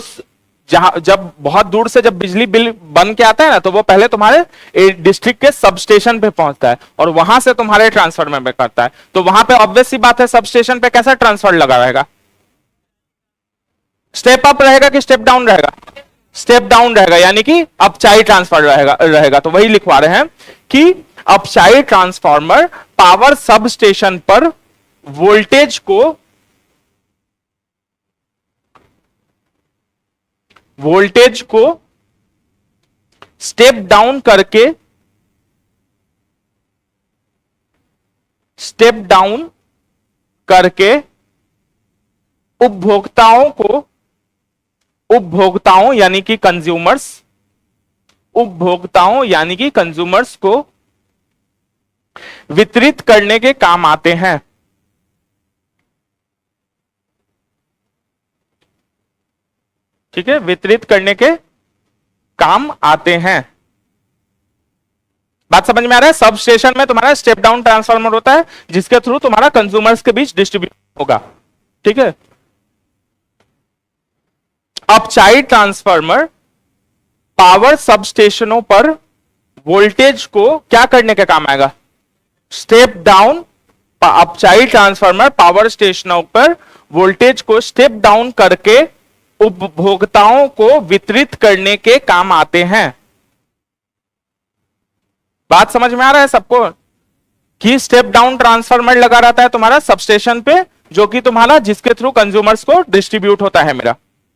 जहां जब बहुत दूर से जब बिजली बिल बन के आता है ना, तो वो पहले तुम्हारे डिस्ट्रिक्ट के सब स्टेशन पे पहुंचता है और वहां से तुम्हारे ट्रांसफार्मर पे करता है। तो वहां पे ऑब्वियस सी बात है, सब स्टेशन पे कैसा ट्रांसफर लगा रहेगा, स्टेप अप रहेगा कि स्टेप डाउन रहेगा, स्टेप डाउन रहेगा, यानी कि अपचाई ट्रांसफर रहेगा। तो वही लिखवा रहे हैं कि अपचाई ट्रांसफार्मर पावर सब स्टेशन पर वोल्टेज को स्टेप डाउन करके उपभोक्ताओं यानी कि कंज्यूमर्स को वितरित करने के काम आते हैं। ठीक है, वितरित करने के काम आते हैं। बात समझ में आ रहा है? सब स्टेशन में तुम्हारा स्टेप डाउन ट्रांसफार्मर होता है जिसके थ्रू तुम्हारा कंज्यूमर्स के बीच डिस्ट्रीब्यूट होगा। ठीक है, अपचाई ट्रांसफार्मर पावर सब स्टेशनों पर वोल्टेज को क्या करने के काम आएगा, स्टेप डाउन। अपचाई ट्रांसफार्मर पावर स्टेशनों पर वोल्टेज को स्टेप डाउन करके उपभोक्ताओं को वितरित करने के काम आते हैं। बात समझ में आ रहा है सबको कि स्टेप डाउन ट्रांसफार्मर लगा रहता है तुम्हारा सब स्टेशन पे, जो कि तुम्हारा जिसके थ्रू कंज्यूमर्स को डिस्ट्रीब्यूट होता है मेरा।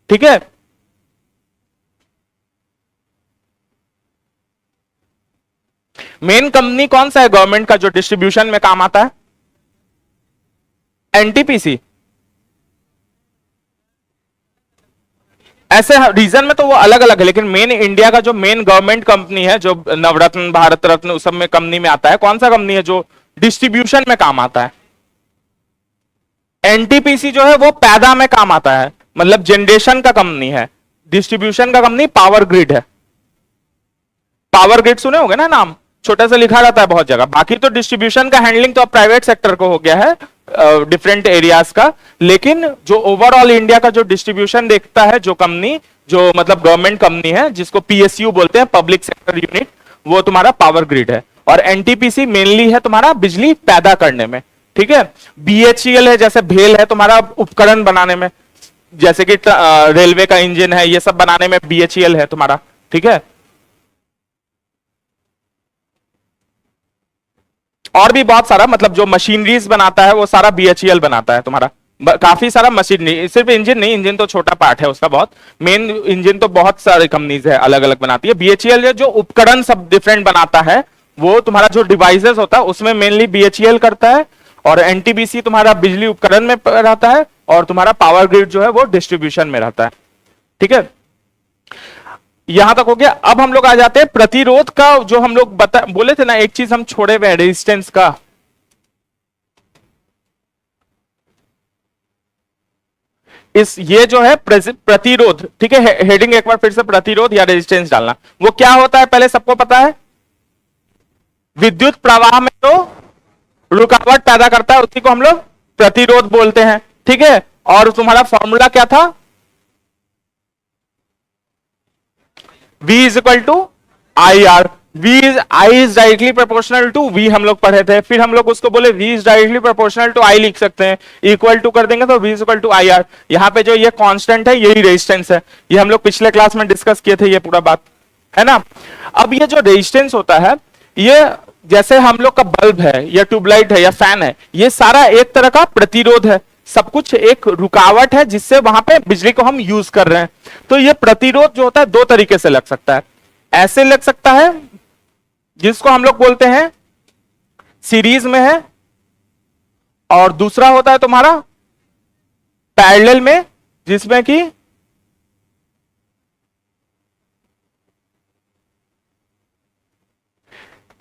ठीक है, मेन कंपनी कौन सा है गवर्नमेंट का जो डिस्ट्रीब्यूशन में काम आता है? एनटीपीसी। ऐसे रीजन में तो वो अलग अलग है, लेकिन मेन इंडिया का जो मेन गवर्नमेंट कंपनी है, जो नवरत्न, भारत रत्न, उस सब में कंपनी में आता है, कौन सा कंपनी है जो डिस्ट्रीब्यूशन में काम आता है? एनटीपीसी जो है वो पैदा में काम आता है। मतलब जनरेशन का कंपनी है, डिस्ट्रीब्यूशन का कंपनी पावर ग्रिड है। पावर ग्रिड सुने होंगे ना नाम, छोटा सा लिखा रहता है बहुत जगह। बाकी तो डिस्ट्रीब्यूशन का हैंडलिंग तो अब प्राइवेट सेक्टर को हो गया है, डिफरेंट एरियाज का। लेकिन जो ओवरऑल इंडिया का जो डिस्ट्रीब्यूशन देखता है, जो कंपनी, जो मतलब गवर्नमेंट कंपनी है, जिसको पीएसयू बोलते हैं, पब्लिक सेक्टर यूनिट, वो तुम्हारा पावर ग्रिड है। और एनटीपीसी मेनली है तुम्हारा बिजली पैदा करने में, ठीक है। बीएचईएल है, जैसे भेल है तुम्हारा उपकरण बनाने में, जैसे कि रेलवे का इंजन है, ये सब बनाने में बीएचईएल है तुम्हारा, ठीक है। और भी बहुत सारा, मतलब जो मशीनरीज बनाता है वो सारा बीएचईएल बनाता है तुम्हारा। काफी सारा मशीनरी, सिर्फ इंजन नहीं, इंजन तो छोटा पार्ट है उसका, बहुत मेन इंजन तो बहुत सारी कंपनीज है अलग अलग बनाती है। बीएचईएल जो उपकरण सब डिफरेंट बनाता है, वो तुम्हारा जो डिवाइसेस होता है उसमें मेनली बीएचईएल करता है। और एनटीपीसी तुम्हारा बिजली उपकरण में रहता है, और तुम्हारा पावर ग्रिड जो है वो डिस्ट्रीब्यूशन में रहता है, ठीक है। यहां तक हो गया। अब हम लोग आ जाते हैं प्रतिरोध का, जो हम लोग बोले थे ना, एक चीज हम छोड़े हुए रेजिस्टेंस का। इस ये जो है प्रतिरोध, ठीक है, हेडिंग एक बार फिर से प्रतिरोध या रेजिस्टेंस डालना। वो क्या होता है पहले सबको पता है, विद्युत प्रवाह में जो रुकावट पैदा करता है उसी को हम लोग प्रतिरोध बोलते हैं, ठीक है। और तुम्हारा फॉर्मूला क्या था, V is equal to I R. V is I is directly proportional to V, हम लोग पढ़े थे। फिर हम लोग उसको बोले V is directly proportional to I लिख सकते हैं, इक्वल टू कर देंगे तो V is equal to I R. यहाँ पे जो ये कांस्टेंट है यही रेजिस्टेंस है, ये हम लोग पिछले क्लास में डिस्कस किए थे, ये पूरा बात है ना। अब ये जो रेजिस्टेंस होता है, ये जैसे हम लोग का बल्ब है या ट्यूबलाइट है या फैन है, ये सारा एक तरह का प्रतिरोध है, सब कुछ एक रुकावट है जिससे वहां पे बिजली को हम यूज कर रहे हैं। तो ये प्रतिरोध जो होता है दो तरीके से लग सकता है। ऐसे लग सकता है जिसको हम लोग बोलते हैं सीरीज में है, और दूसरा होता है तुम्हारा पैरेलल में, जिसमें कि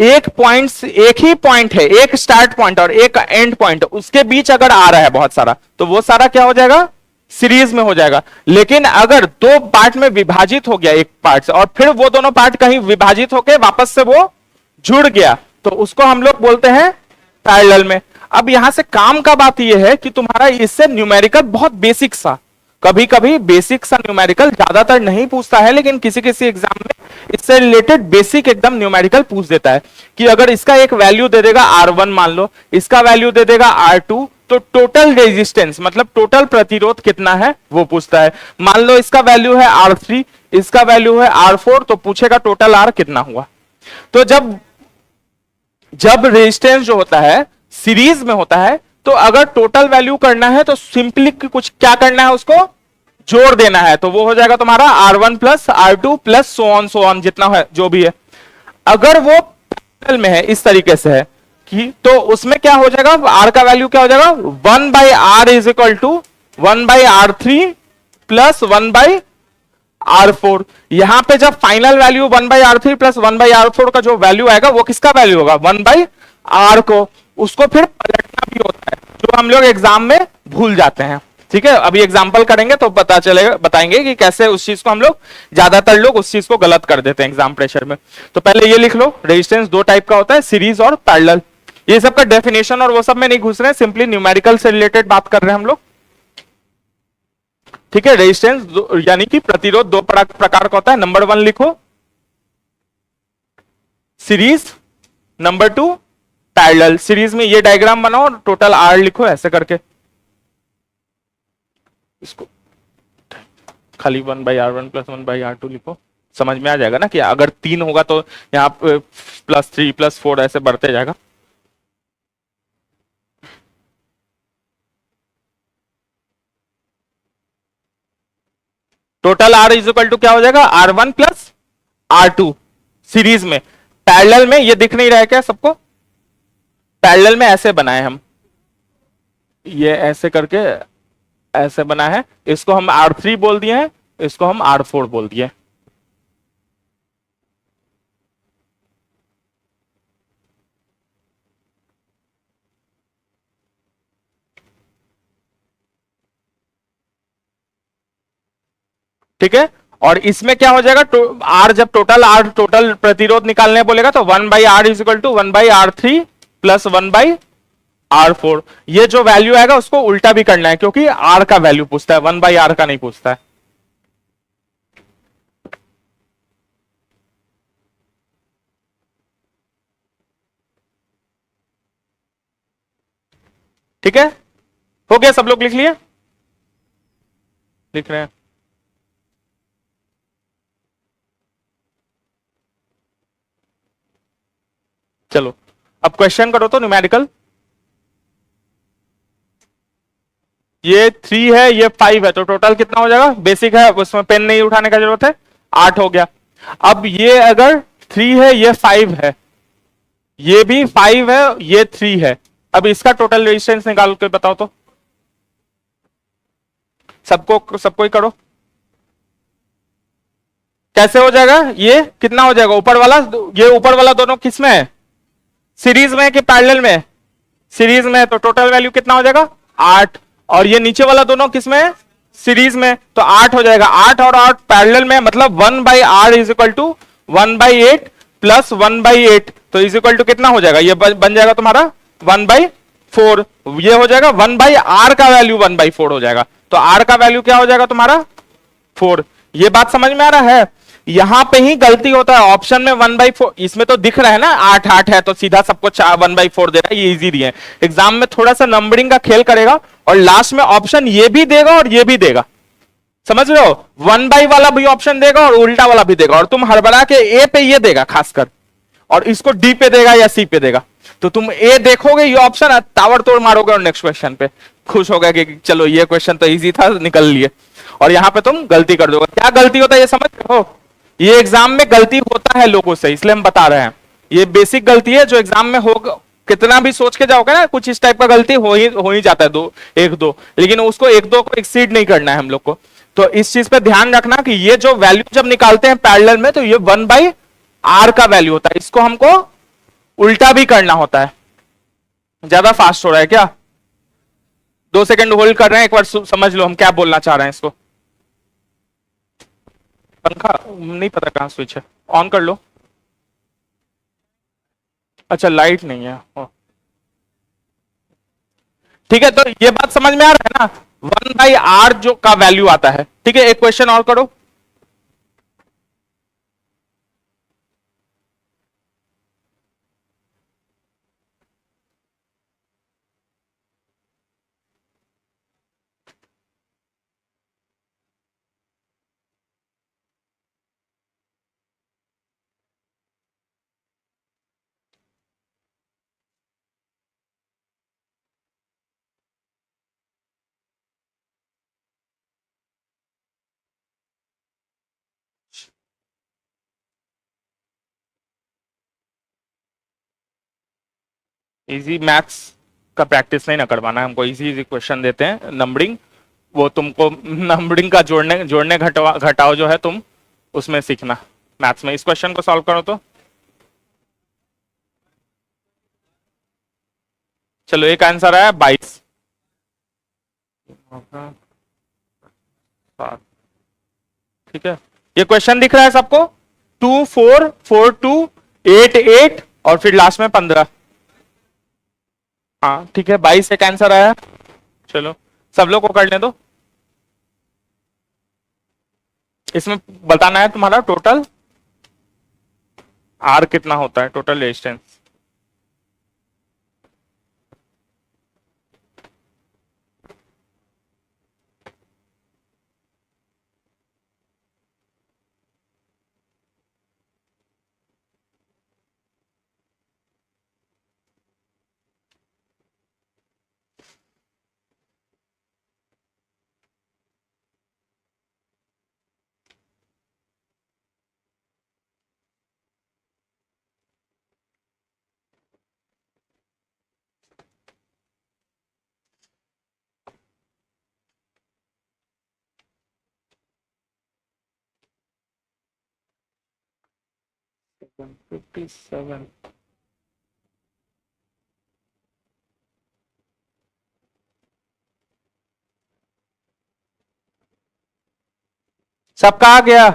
एक ही पॉइंट है, एक स्टार्ट पॉइंट और एक एंड पॉइंट, उसके बीच अगर आ रहा है बहुत सारा, तो वो सारा क्या हो जाएगा, सीरीज में हो जाएगा। लेकिन अगर दो पार्ट में विभाजित हो गया एक पार्ट से, और फिर वो दोनों पार्ट कहीं विभाजित होकर वापस से वो जुड़ गया, तो उसको हम लोग बोलते हैं पैरेलल में। अब यहां से काम का बात यह है कि तुम्हारा इससे न्यूमेरिकल बहुत बेसिक सा, कभी कभी बेसिक सा न्यूमेरिकल, ज्यादातर नहीं पूछता है, लेकिन किसी किसी एग्जाम में इससे रिलेटेड बेसिक एकदम न्यूमेरिकल पूछ देता है कि अगर इसका एक वैल्यू दे देगा R1 मान लो, इसका वैल्यू दे देगा R2, तो टोटल रेजिस्टेंस मतलब टोटल प्रतिरोध कितना है वो पूछता है। मान लो इसका वैल्यू है R3, इसका वैल्यू है R4, तो पूछेगा टोटल R कितना हुआ। तो जब जब रेजिस्टेंस जो होता है सीरीज में होता है, तो अगर टोटल वैल्यू करना है तो सिंपली कुछ क्या करना है, उसको जोड़ देना है, तो वो हो जाएगा तुम्हारा R1 plus R2 plus so on जितना है जो भी है। अगर वो पैरेलल में है, इस तरीके से है कि, तो उसमें क्या हो जाएगा, R का वैल्यू क्या हो जाएगा, 1/R is equal to 1/R3 plus 1/R4। यहां पे जब final value 1/R3 plus 1/R4 का जो वैल्यू आएगा, वो किसका वैल्यू होगा, 1/R को, उसको फिर पलटना भी होता है, जो हम लोग एग्जाम में भूल जाते हैं, ठीक है। अभी एग्जाम्पल करेंगे तो पता चलेगा, बताएंगे कि कैसे उस चीज को हम लोग, ज्यादातर लोग उस चीज को गलत कर देते हैं एग्जाम प्रेशर में। तो पहले ये लिख लो, रेजिस्टेंस दो टाइप का होता है, सीरीज और पैरेलल। ये सब का डेफिनेशन और वो सब में नहीं घुस रहे हैं, सिंपली न्यूमेरिकल से रिलेटेड बात कर रहे हैं हम लोग, ठीक है। रेजिस्टेंस यानी कि प्रतिरोध दो प्रकार का होता है। नंबर 1 लिखो सीरीज, नंबर 2 पैरेलल। सीरीज में ये डायग्राम बनाओ, टोटल R लिखो ऐसे करके, इसको खाली 1/R1 प्लस 1/R2 लिखो, समझ में आ जाएगा ना कि अगर 3 होगा तो यहाँ +3 +4 ऐसे बढ़ते जाएगा। Total R is equal to क्या हो जाएगा, R1 प्लस R2 सीरीज में। पैरेलल में ये दिख नहीं रहा है क्या सबको, पैरेलल में ऐसे बनाए हम, ये ऐसे करके ऐसे बना है, इसको हम R3 बोल दिए हैं, इसको हम R4 बोल दिए। ठीक है। और इसमें क्या हो जाएगा, आर जब आर टोटल प्रतिरोध निकालने बोलेगा तो 1/r is equal to 1/r3 plus 1/r4। ये जो वैल्यू आएगा उसको उल्टा भी करना है, क्योंकि आर का वैल्यू पूछता है, 1/r का नहीं पूछता है। ठीक है, हो गया, सब लोग लिख लिए, लिख रहे हैं। चलो अब क्वेश्चन करो तो न्यूमेरिकल। ये 3 है, ये 5 है, तो टोटल कितना हो जाएगा, बेसिक है उसमें पेन नहीं उठाने का जरूरत है, 8 हो गया। अब ये अगर 3 है, ये 5 है, ये भी 5 है, ये 3 है, अब इसका टोटल रेजिस्टेंस निकाल के बताओ तो। सबको ही करो। कैसे हो जाएगा, ये कितना हो जाएगा ऊपर वाला, ये ऊपर वाला दोनों किस में है, सीरीज में है कि पैरेलल में है, सीरीज में है, तो टोटल वैल्यू कितना हो जाएगा 8। और ये नीचे वाला दोनों किस में है, सीरीज में, तो 8 हो जाएगा। 8 और 8 पैरेलल में, मतलब 1/r is equal to 1/8 plus 1/8, तो इज इक्वल टू कितना हो जाएगा, ये बन जाएगा तुम्हारा 1/4। ये हो जाएगा 1/r का वैल्यू 1/4 हो जाएगा, तो r का वैल्यू क्या हो जाएगा तुम्हारा 4। ये बात समझ में आ रहा है। यहां पे ही गलती होता है, ऑप्शन में 1/4, इसमें तो दिख रहा है ना 8 8 है, तो सीधा सबको 1/4 दे रहा है, ये इजी दिए है। एग्जाम में थोड़ा सा नंबरिंग का खेल करेगा और लास्ट में ऑप्शन ये भी देगा और ये भी देगा, समझ रहे हो, 1 वाला भी ऑप्शन देगा और उल्टा वाला भी देगा, और तुम हड़बड़ा के ए पे ये देगा खासकर, और इसको डी पे देगा या सी पे देगा, तो तुम ए देखोगे ये ऑप्शन, ताबड़तोड़ मारोगे और नेक्स्ट क्वेश्चन पे खुश हो गए कि चलो ये क्वेश्चन तो इजी था, निकल लिए, और यहां पे तुम गलती कर दोगे। क्या गलती होता है ये समझ रहे हो, ये एग्जाम में गलती होता है लोगों से, इसलिए हम बता रहे हैं, ये बेसिक गलती है जो एग्जाम में होगा। कितना भी सोच के जाओगे ना, कुछ इस टाइप का गलती हो ही जाता है, दो एक दो, लेकिन उसको एक दो को एक्सीड नहीं करना है हम लोग को। तो इस चीज पे ध्यान रखना कि ये जो वैल्यू जब निकालते हैं पैरेलल में, तो ये 1/r का वैल्यू होता है, इसको हमको उल्टा भी करना होता है। ज्यादा फास्ट हो रहा है क्या, 2 सेकंड होल्ड कर रहे हैं, एक बार समझ लो हम क्या बोलना चाह रहे हैं। इसको पंखा नहीं पता कहां स्विच है, ऑन कर लो। अच्छा लाइट नहीं है, ठीक है, तो ये बात समझ में आ रहा है ना, 1/r जो का वैल्यू आता है। ठीक है, एक क्वेश्चन और करो। इजी मैथ्स का प्रैक्टिस नहीं ना करवाना है हमको, इजी इजी क्वेश्चन देते हैं, नंबरिंग वो तुमको नंबरिंग का जोड़ने जोड़ने घटाओ जो है तुम उसमें सीखना मैथ्स में। इस क्वेश्चन को सॉल्व करो तो। चलो एक आंसर आया 22। ठीक है, ये क्वेश्चन दिख रहा है सबको, 2 4 4 2 8 8 और फिर लास्ट में 15। हाँ ठीक है, 22 एक आंसर आया। चलो सब लोग को करने दो। इसमें बताना है तुम्हारा टोटल आर कितना होता है, टोटल रेजिस्टेंस। सबका आ गया?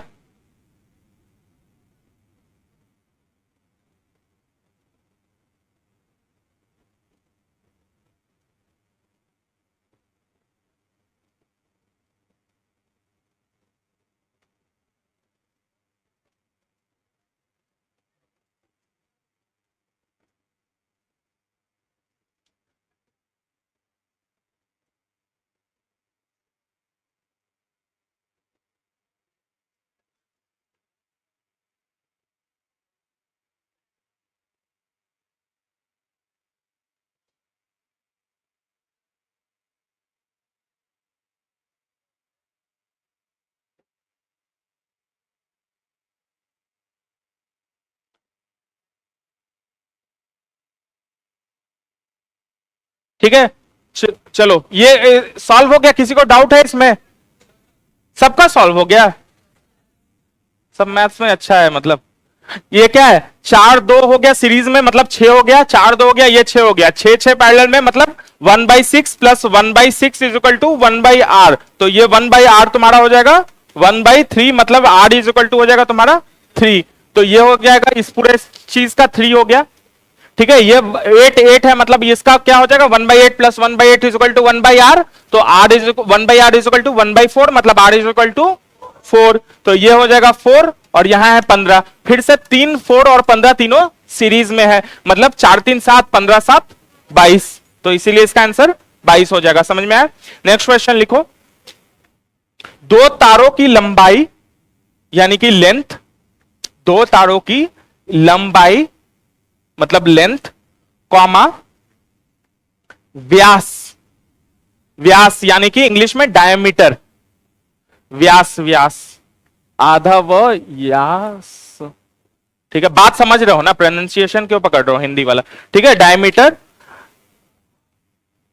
ठीक है, चलो ये सॉल्व हो गया? किसी को डाउट है इसमें? सबका सॉल्व हो गया? सब मैथ्स में अच्छा है मतलब। ये क्या है, 4 2 हो गया सीरीज में, मतलब 6 हो गया, 4 2 हो गया, ये 6 हो गया, 6 6 पैरेलल में, मतलब 1/6 plus 1/6 is equal to 1/r। तो ये 1/r तुम्हारा हो जाएगा 1/3, मतलब r इज इक्वल टू हो जाएगा तुम्हारा 3। तो ये हो जाएगा इस पूरे चीज का 3 हो गया। ठीक है, ये 8 8 है, मतलब इसका क्या हो जाएगा 1/8 plus 1/8 is equal to 1/r। तो r is 1/r is equal to 1/4, मतलब r इज इक्वल टू 4। तो ये हो जाएगा 4 और यहां है 15। फिर से 3 4 और 15 तीनों सीरीज में है, मतलब 4 3 7 15 7 22। तो इसीलिए इसका आंसर 22 हो जाएगा। समझ में आया? नेक्स्ट क्वेश्चन लिखो। दो तारों की लंबाई यानी कि लेंथ, दो तारों की लंबाई मतलब लेंथ, कॉमा व्यास, व्यास यानी कि इंग्लिश में डायमीटर, व्यास, व्यास आधा व यास। ठीक है, बात समझ रहे हो ना, प्रोनाउंसिएशन क्यों पकड़ रहे हो हिंदी वाला? ठीक है, डायमीटर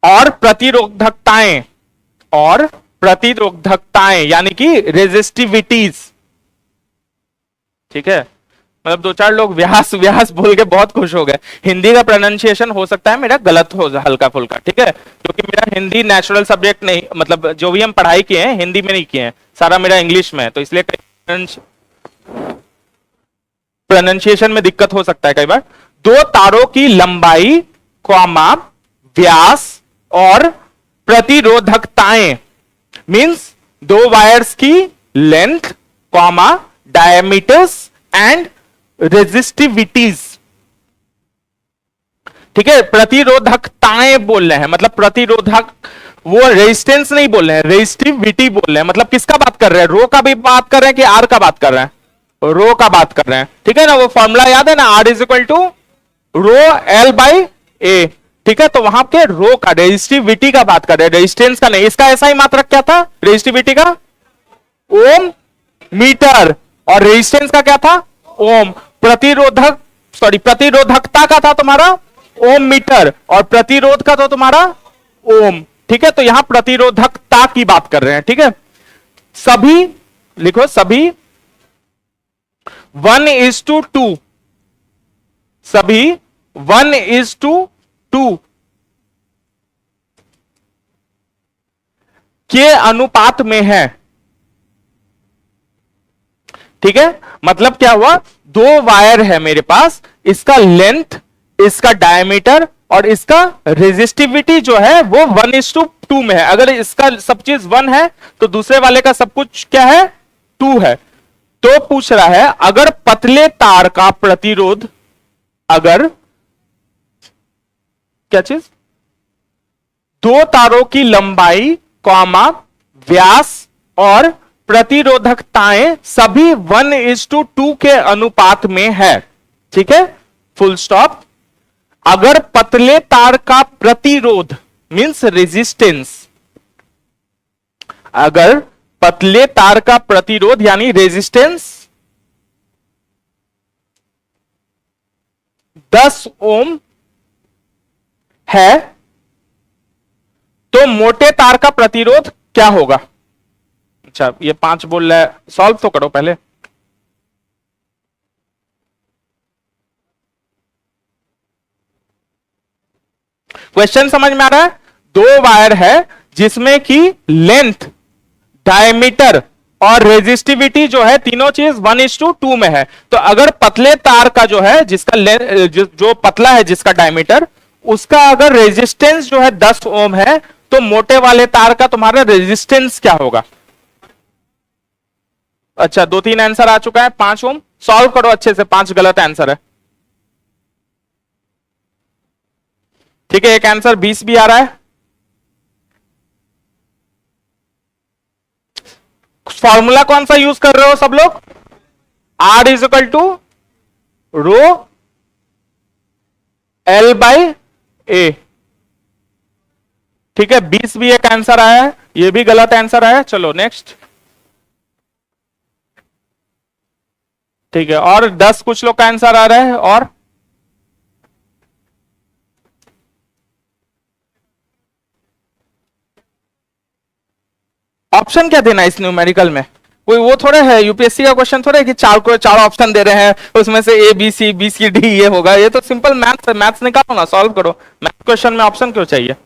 और प्रतिरोधकताएं, और प्रतिरोधकताएं यानी कि रेजिस्टिविटीज। ठीक है, मतलब 2 4 लोग व्यास व्यास बोल के बहुत खुश हो गए। हिंदी का प्रोनाउंसिएशन हो सकता है मेरा गलत हो हल्का फुल्का, ठीक है, क्योंकि मेरा हिंदी नेचुरल सब्जेक्ट नहीं, मतलब जो भी हम पढ़ाई किए हैं हिंदी में नहीं किए हैं, सारा मेरा इंग्लिश में है, तो इसलिए प्रोनाउंसिएशन में दिक्कत हो सकता है कई बार। दो तारों की लंबाई, कॉमा व्यास और प्रतिरोधकताएं मींस दो वायर्स की लेंथ, कॉमा डायमीटर्स एंड रेजिस्टिविटीज। ठीक है, प्रतिरोधकताएं बोल रहे हैं, मतलब प्रतिरोधक, वो रेजिस्टेंस नहीं बोल रहे हैं, रेजिस्टिविटी बोल रहे हैं। मतलब किसका बात कर रहे हैं, रो का भी बात कर रहे हैं कि आर का बात कर रहे हैं? रो का बात कर रहे हैं। ठीक है ना, वो फॉर्मूला याद है ना, R is equal to rho L by A. ठीक है, तो वहां के रो का, रेजिस्टिविटी का बात कर रहे हैं, रेजिस्टेंस का नहीं। इसका ऐसा ही मात्रक क्या था रेजिस्टिविटी का? ओम मीटर। और रेजिस्टेंस का क्या था? ओम। प्रतिरोधक, सॉरी प्रतिरोधकता का था तुम्हारा ओम मीटर, और प्रतिरोध का था तुम्हारा ओम। ठीक है, तो यहां प्रतिरोधकता की बात कर रहे हैं। ठीक है, सभी लिखो, सभी 1:2, सभी 1:2 के अनुपात में है। ठीक है, मतलब क्या हुआ, दो वायर है मेरे पास, इसका लेंथ, इसका डायमीटर और इसका रेजिस्टिविटी जो है वो 1:2 में है। अगर इसका सब चीज 1 है तो दूसरे वाले का सब कुछ क्या है, 2 है। तो पूछ रहा है अगर पतले तार का प्रतिरोध, अगर क्या चीज, दो तारों की लंबाई, कॉमा व्यास और प्रतिरोधकताएं सभी 1:2 के अनुपात में है। ठीक है, फुल स्टॉप। अगर पतले तार का प्रतिरोध मींस रेजिस्टेंस, अगर पतले तार का प्रतिरोध यानी रेजिस्टेंस 10 ओम है, तो मोटे तार का प्रतिरोध क्या होगा? अच्छा, ये 5 बोल रहा है, सॉल्व तो करो पहले। क्वेश्चन समझ में आ रहा है? दो वायर है जिसमें की लेंथ, डायमीटर और रेजिस्टिविटी जो है, तीनों चीज 1:2 में है। तो अगर पतले तार का जो है, जिसका जो पतला है जिसका डायमीटर, उसका अगर रेजिस्टेंस जो है 10 ओम है, तो मोटे वाले तार का तुम्हारा रेजिस्टेंस क्या होगा? अच्छा, 2-3 आंसर आ चुका है। 5 ओम सॉल्व करो अच्छे से, 5 गलत आंसर है। ठीक है, एक आंसर 20 भी आ रहा है। फॉर्मूला कौन सा यूज कर रहे हो सब लोग? R is equal to rho L by A. ठीक है, 20 भी एक आंसर आया है, ये भी गलत आंसर आया। चलो नेक्स्ट। ठीक है, और 10 कुछ लोग का आंसर आ रहा है। और ऑप्शन क्या देना इस न्यूमेरिकल में? कोई वो थोड़े है, यूपीएससी का क्वेश्चन थोड़े है कि चार ऑप्शन दे रहे हैं, उसमें से ए बी सी डी ये होगा। ये तो सिंपल मैथ्स है, मैथ्स निकालो ना, सॉल्व करो। मैथ क्वेश्चन में ऑप्शन क्यों चाहिए?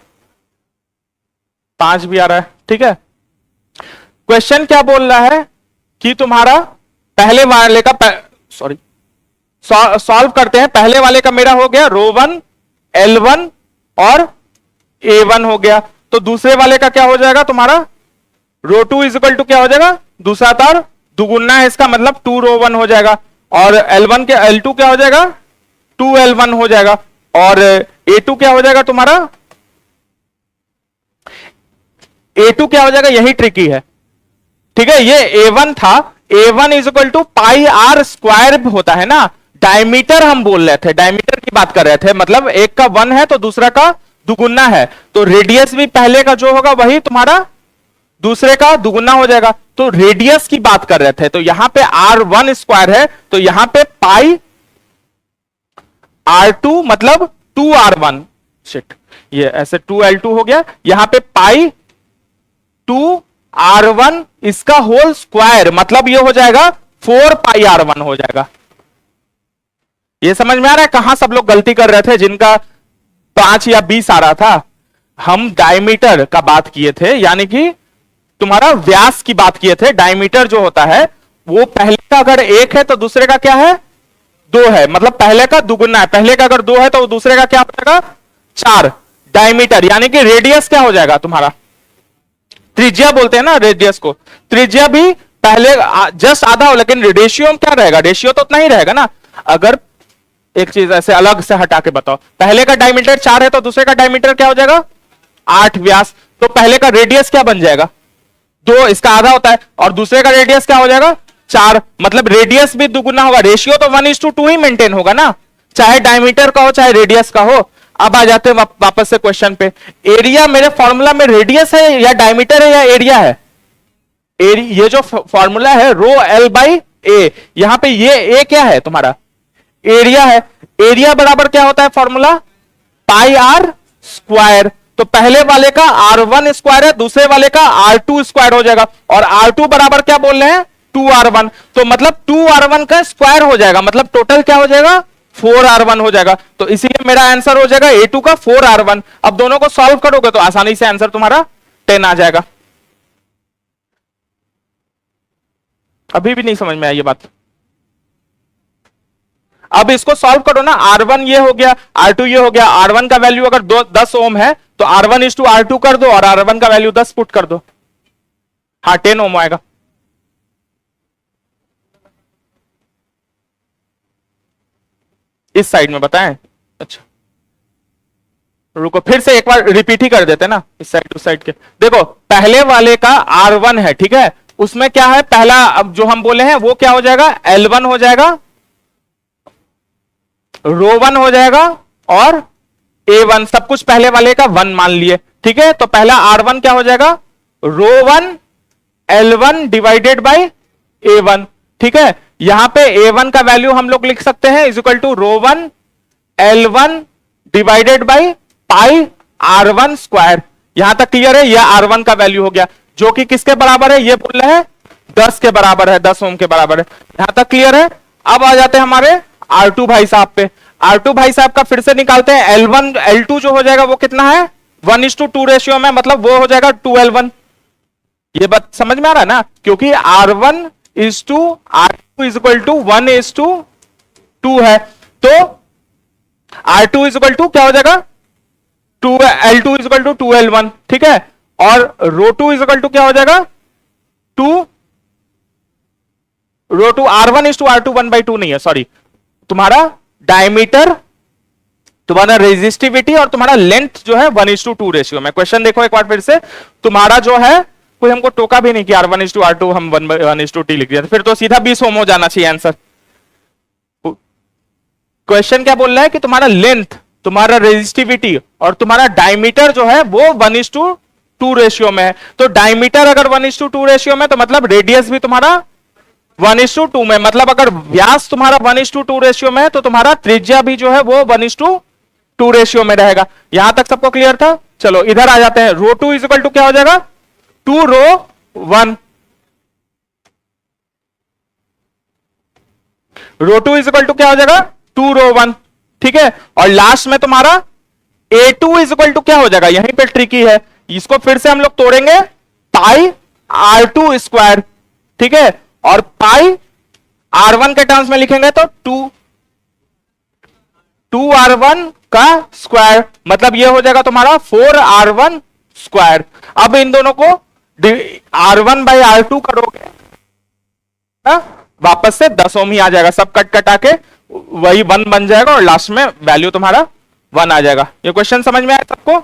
5 भी आ रहा है। ठीक है, क्वेश्चन क्या बोल रहा है कि तुम्हारा पहले वाले का सॉरी सॉल्व करते हैं। पहले वाले का मेरा हो गया रो 1 L1 और A1 हो गया। तो दूसरे वाले का क्या हो जाएगा तुम्हारा? रो 2 इज इक्वल टू क्या हो जाएगा? दूसरा तार दुगुना है इसका, मतलब 2 रो 1 हो जाएगा। और L1 के L2 क्या हो जाएगा? 2 L1 हो जाएगा। और A2 क्या हो जाएगा तुम्हारा? A2 क्या हो जाएगा? यही ट्रिकी है। ठीक है, ये A1 था। A1 is equal to pi R square होता है ना। डायमीटर हम बोल रहे थे, डायमीटर की बात कर रहे थे, मतलब एक का 1 है तो दूसरा का दुगुना है। तो रेडियस भी पहले का जो होगा वही तुम्हारा दूसरे का दुगुना हो जाएगा। तो रेडियस की बात कर रहे थे, तो यहां पे R1 स्क्वायर है, तो यहां पे पाई R2 मतलब 2R1। शिट, ये ऐसे 2L2 हो गया। यहां पे पाई 2R1 इसका होल स्क्वायर, मतलब ये हो जाएगा 4 पाई R1 हो जाएगा। ये समझ में आ रहा है कहां सब लोग गलती कर रहे थे जिनका 5 या 20 आ रहा था? हम डायमीटर का बात किए थे, यानी कि तुम्हारा व्यास की बात किए थे। डायमीटर जो होता है वो पहले का अगर 1 है तो दूसरे का क्या है? 2 है, मतलब पहले का दुगुना है। पहले का अगर 2 है तो दूसरे का क्या हो जाएगा? 4 डायमीटर। यानी कि रेडियस क्या हो जाएगा तुम्हारा? त्रिज्या बोलते हैं ना रेडियस को। त्रिज्या भी पहले जस्ट आधा हो, लेकिन रेशियो क्या रहेगा? रेशियो तो उतना ही रहेगा ना। अगर एक चीज ऐसे अलग से हटा के बताओ, पहले का डायमीटर 4 है तो दूसरे का डायमीटर क्या हो जाएगा? 8 व्यास। तो पहले का रेडियस क्या बन जाएगा? 2, इसका आधा होता है। और दूसरे का रेडियस क्या हो जाएगा? 4, मतलब रेडियस भी दुगुना होगा। रेशियो तो 1:2 ही मेंटेन होगा ना, चाहे डायमीटर का हो चाहे रेडियस का हो। अब आ जाते हैं वापस से क्वेश्चन पे। एरिया मेरे फॉर्मूला में रेडियस है या डायमीटर है या एरिया है? ये जो फॉर्मूला है रो L बाई ए, यहां पे ये ए क्या है तुम्हारा? एरिया है। एरिया बराबर क्या होता है फॉर्मूला? पाई आर स्क्वायर। तो पहले वाले का R1 स्क्वायर है, दूसरे वाले का R2 स्क्वायर हो जाएगा। और R2 बराबर क्या बोल रहे हैं? 2R1। तो मतलब 2R1 का स्क्वायर हो जाएगा, मतलब टोटल क्या हो जाएगा? 4R1 हो जाएगा। तो इसीलिए मेरा आंसर हो जाएगा A2 का 4R1। अब दोनों को सॉल्व करोगे तो आसानी से आंसर तुम्हारा 10 आ जाएगा। अभी भी नहीं समझ में आई ये बात? अब इसको सॉल्व करो ना। R1 ये हो गया, R2 ये हो गया। R1 का वैल्यू अगर 10 ओम है तो R1:R2 कर दो और R1 का वैल्यू 10 पुट कर दो। हाँ, 10 ओम आएगा। इस साइड में बताएं? अच्छा रुको, फिर से एक बार रिपीट ही कर देते ना, इस साइड उस साइड के। देखो, पहले वाले का R1 है, ठीक है, उसमें क्या है? पहला अब जो हम बोले हैं वो क्या हो जाएगा? L1 हो जाएगा, रो 1 हो जाएगा और A1। सब कुछ पहले वाले का 1 मान लिए, ठीक है। तो पहला R1 क्या हो जाएगा? रो 1 L1 डिवाइडेड बाई A1, ठीक है। यहां पे A1 का वैल्यू हम लोग लिख सकते हैं is equal to rho 1 L1 divided by pi R1 square. यहां तक क्लियर है? यह R1 का वैल्यू हो गया, जो कि किसके बराबर है? ये बोल रहे हैं 10 के बराबर है, 10 ओम के बराबर है। यहां तक क्लियर है? अब आ जाते हैं हमारे R2 भाई साहब पे। R2 भाई साहब का फिर से निकालते हैं। L1 L2 जो हो जाएगा वो कितना है? 1:2 रेशियो में, मतलब वो हो जाएगा 2L1। ये बात समझ में आ रहा है ना, क्योंकि R1:R2=1:2 है, तो R2 क्या हो जाएगा, 2L2 2L1, ठीक है। और ρ2 क्या हो जाएगा, 2 ρ2 R1:R2 1/2 नहीं है, सॉरी, तुम्हारा डायमीटर, तुम्हारा रेजिस्टिविटी और तुम्हारा लेंथ जो है 1:2 रेशियो में। क्वेश्चन देखो एक बार फिर से, तुम्हारा जो है, कोई हमको टोका भी नहीं कि R1:R2 हम 1:1:T लिख दिया, फिर तो सीधा 20 ओम हो जाना चाहिए आंसर। क्वेश्चन क्या बोल रहा है कि तुम्हारा लेंथ, तुम्हारा रेजिस्टिविटी और तुम्हारा डायमीटर जो है वो 1:2 रेशियो में है। तो डायमीटर अगर 1:2 रेशियो में, तो मतलब रेडियस भी तुम्हारा 1:2 में, मतलब अगर व्यास तुम्हारा 1:2 रेशियो में है, तो तुम्हारा त्रिज्या भी जो है वो 1:2 रेशियो में रहेगा। यहां तक सबको क्लियर था? चलो इधर आ जाते हैं। ρ2 क्या हो जाएगा, 2ρ1। ρ2 क्या हो जाएगा, 2ρ1, ठीक है। और लास्ट में तुम्हारा A2 क्या हो जाएगा, यहीं पे ट्रिकी है, इसको फिर से हम लोग तोड़ेंगे, पाई R2², ठीक है। और पाई R1 के टर्म्स में लिखेंगे तो 2R1 का स्क्वायर, मतलब ये हो जाएगा तुम्हारा 4R1²। अब इन दोनों को R1/R2 करोगे, वापस से 10 ओम ही आ जाएगा, सब कट कटा के वही 1 बन जाएगा और लास्ट में वैल्यू तुम्हारा 1 आ जाएगा। ये क्वेश्चन समझ में आया सबको?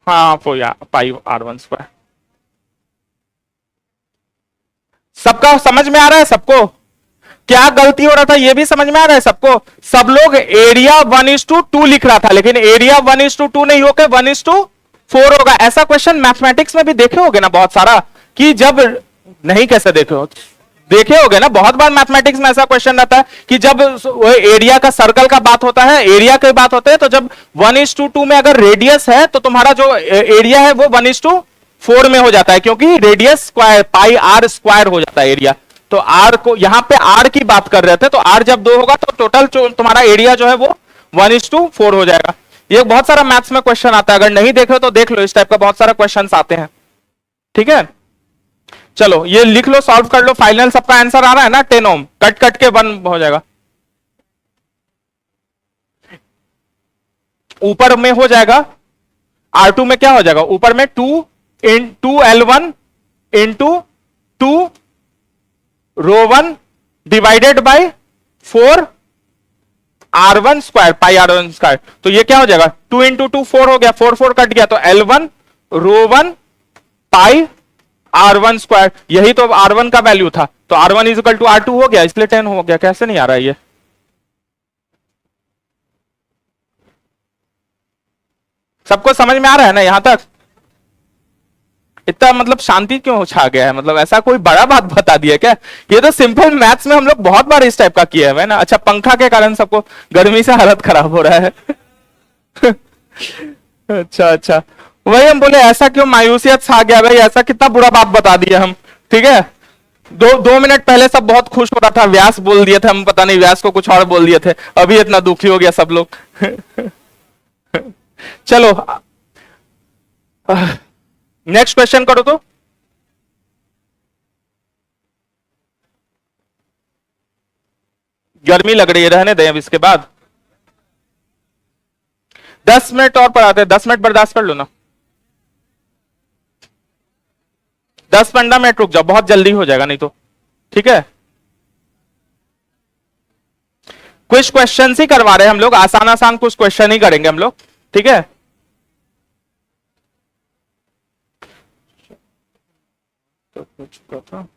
हाँ, पाई R1²। सबका समझ में आ रहा है सबको? क्या गलती हो रहा था ये भी समझ में आ रहा है सबको? सब लोग एरिया 1:2 लिख रहा था, लेकिन एरिया 1:2 नहीं होकर 1:4 होगा। ऐसा क्वेश्चन मैथमेटिक्स में भी देखे होगे ना बहुत सारा, कि जब नहीं, कैसे देखे होगे ना, बहुत बार मैथमेटिक्स में ऐसा क्वेश्चन रहता है कि जब एरिया का, सर्कल का बात होता है, एरिया की बात होता है, तो जब 1:2 में अगर रेडियस है तो तुम्हारा जो एरिया है वो 1:4 में हो जाता है, क्योंकि रेडियस स्क्वायर पाई R² हो जाता है एरिया। तो R को, यहां पे R की बात कर रहे थे, तो R जब 2 होगा तो टोटल तुम्हारा एरिया जो है वो 1:4 हो जाएगा। ये बहुत सारा मैथ्स में क्वेश्चन आता है, अगर नहीं देख रहे तो देख लो, इस टाइप का बहुत सारा क्वेश्चन आते हैं, ठीक है। चलो ये लिख लो, सॉल्व कर लो, फाइनल सबका आंसर आ रहा है ना, 10 ओम, कट कट के 1 हो जाएगा, ऊपर में हो जाएगा। R2 में क्या हो जाएगा, ऊपर में 2L1 into 2ρ1 divided by 4R1², pi R1²। तो ये क्या हो जाएगा, 2 इंटू 2 4 हो गया, 4 4 कट गया, तो L1ρ1 पाई R1²। यही तो R1 का वैल्यू था, तो R1:R2 हो गया, इसलिए 10 हो गया। कैसे नहीं आ रहा है ये? सबको समझ में आ रहा है ना यहां तक? इतना मतलब शांति क्यों छा गया है, मतलब ऐसा कोई बड़ा बात बता दिया क्या? ये तो सिंपल मैथ्स में हम लोग बहुत बार इस टाइप का किया है ना। अच्छा, पंखा के कारण सबको गर्मी से हालत खराब हो रहा है। अच्छा अच्छा, वही हम बोले ऐसा क्यों मायूसियत छा गया भाई, ऐसा कितना बुरा बात बता दिया हम, ठीक है। 2 मिनट पहले सब बहुत खुश हो रहा था, व्यास बोल दिए थे हम, पता नहीं व्यास को कुछ और बोल दिए थे, अभी इतना दुखी हो गया सब लोग। चलो नेक्स्ट क्वेश्चन करो तो। गर्मी लग रही है, रहने दें अब इसके बाद। 10 मिनट और पढ़ाते हैं, 10 मिनट बर्दाश्त कर लो ना, 10-15 मिनट रुक जाओ, बहुत जल्दी हो जाएगा नहीं तो, ठीक है। कुछ क्वेश्चन ही करवा रहे हैं हम लोग, आसान आसान कुछ क्वेश्चन ही करेंगे हम लोग, ठीक है। तो कुछ था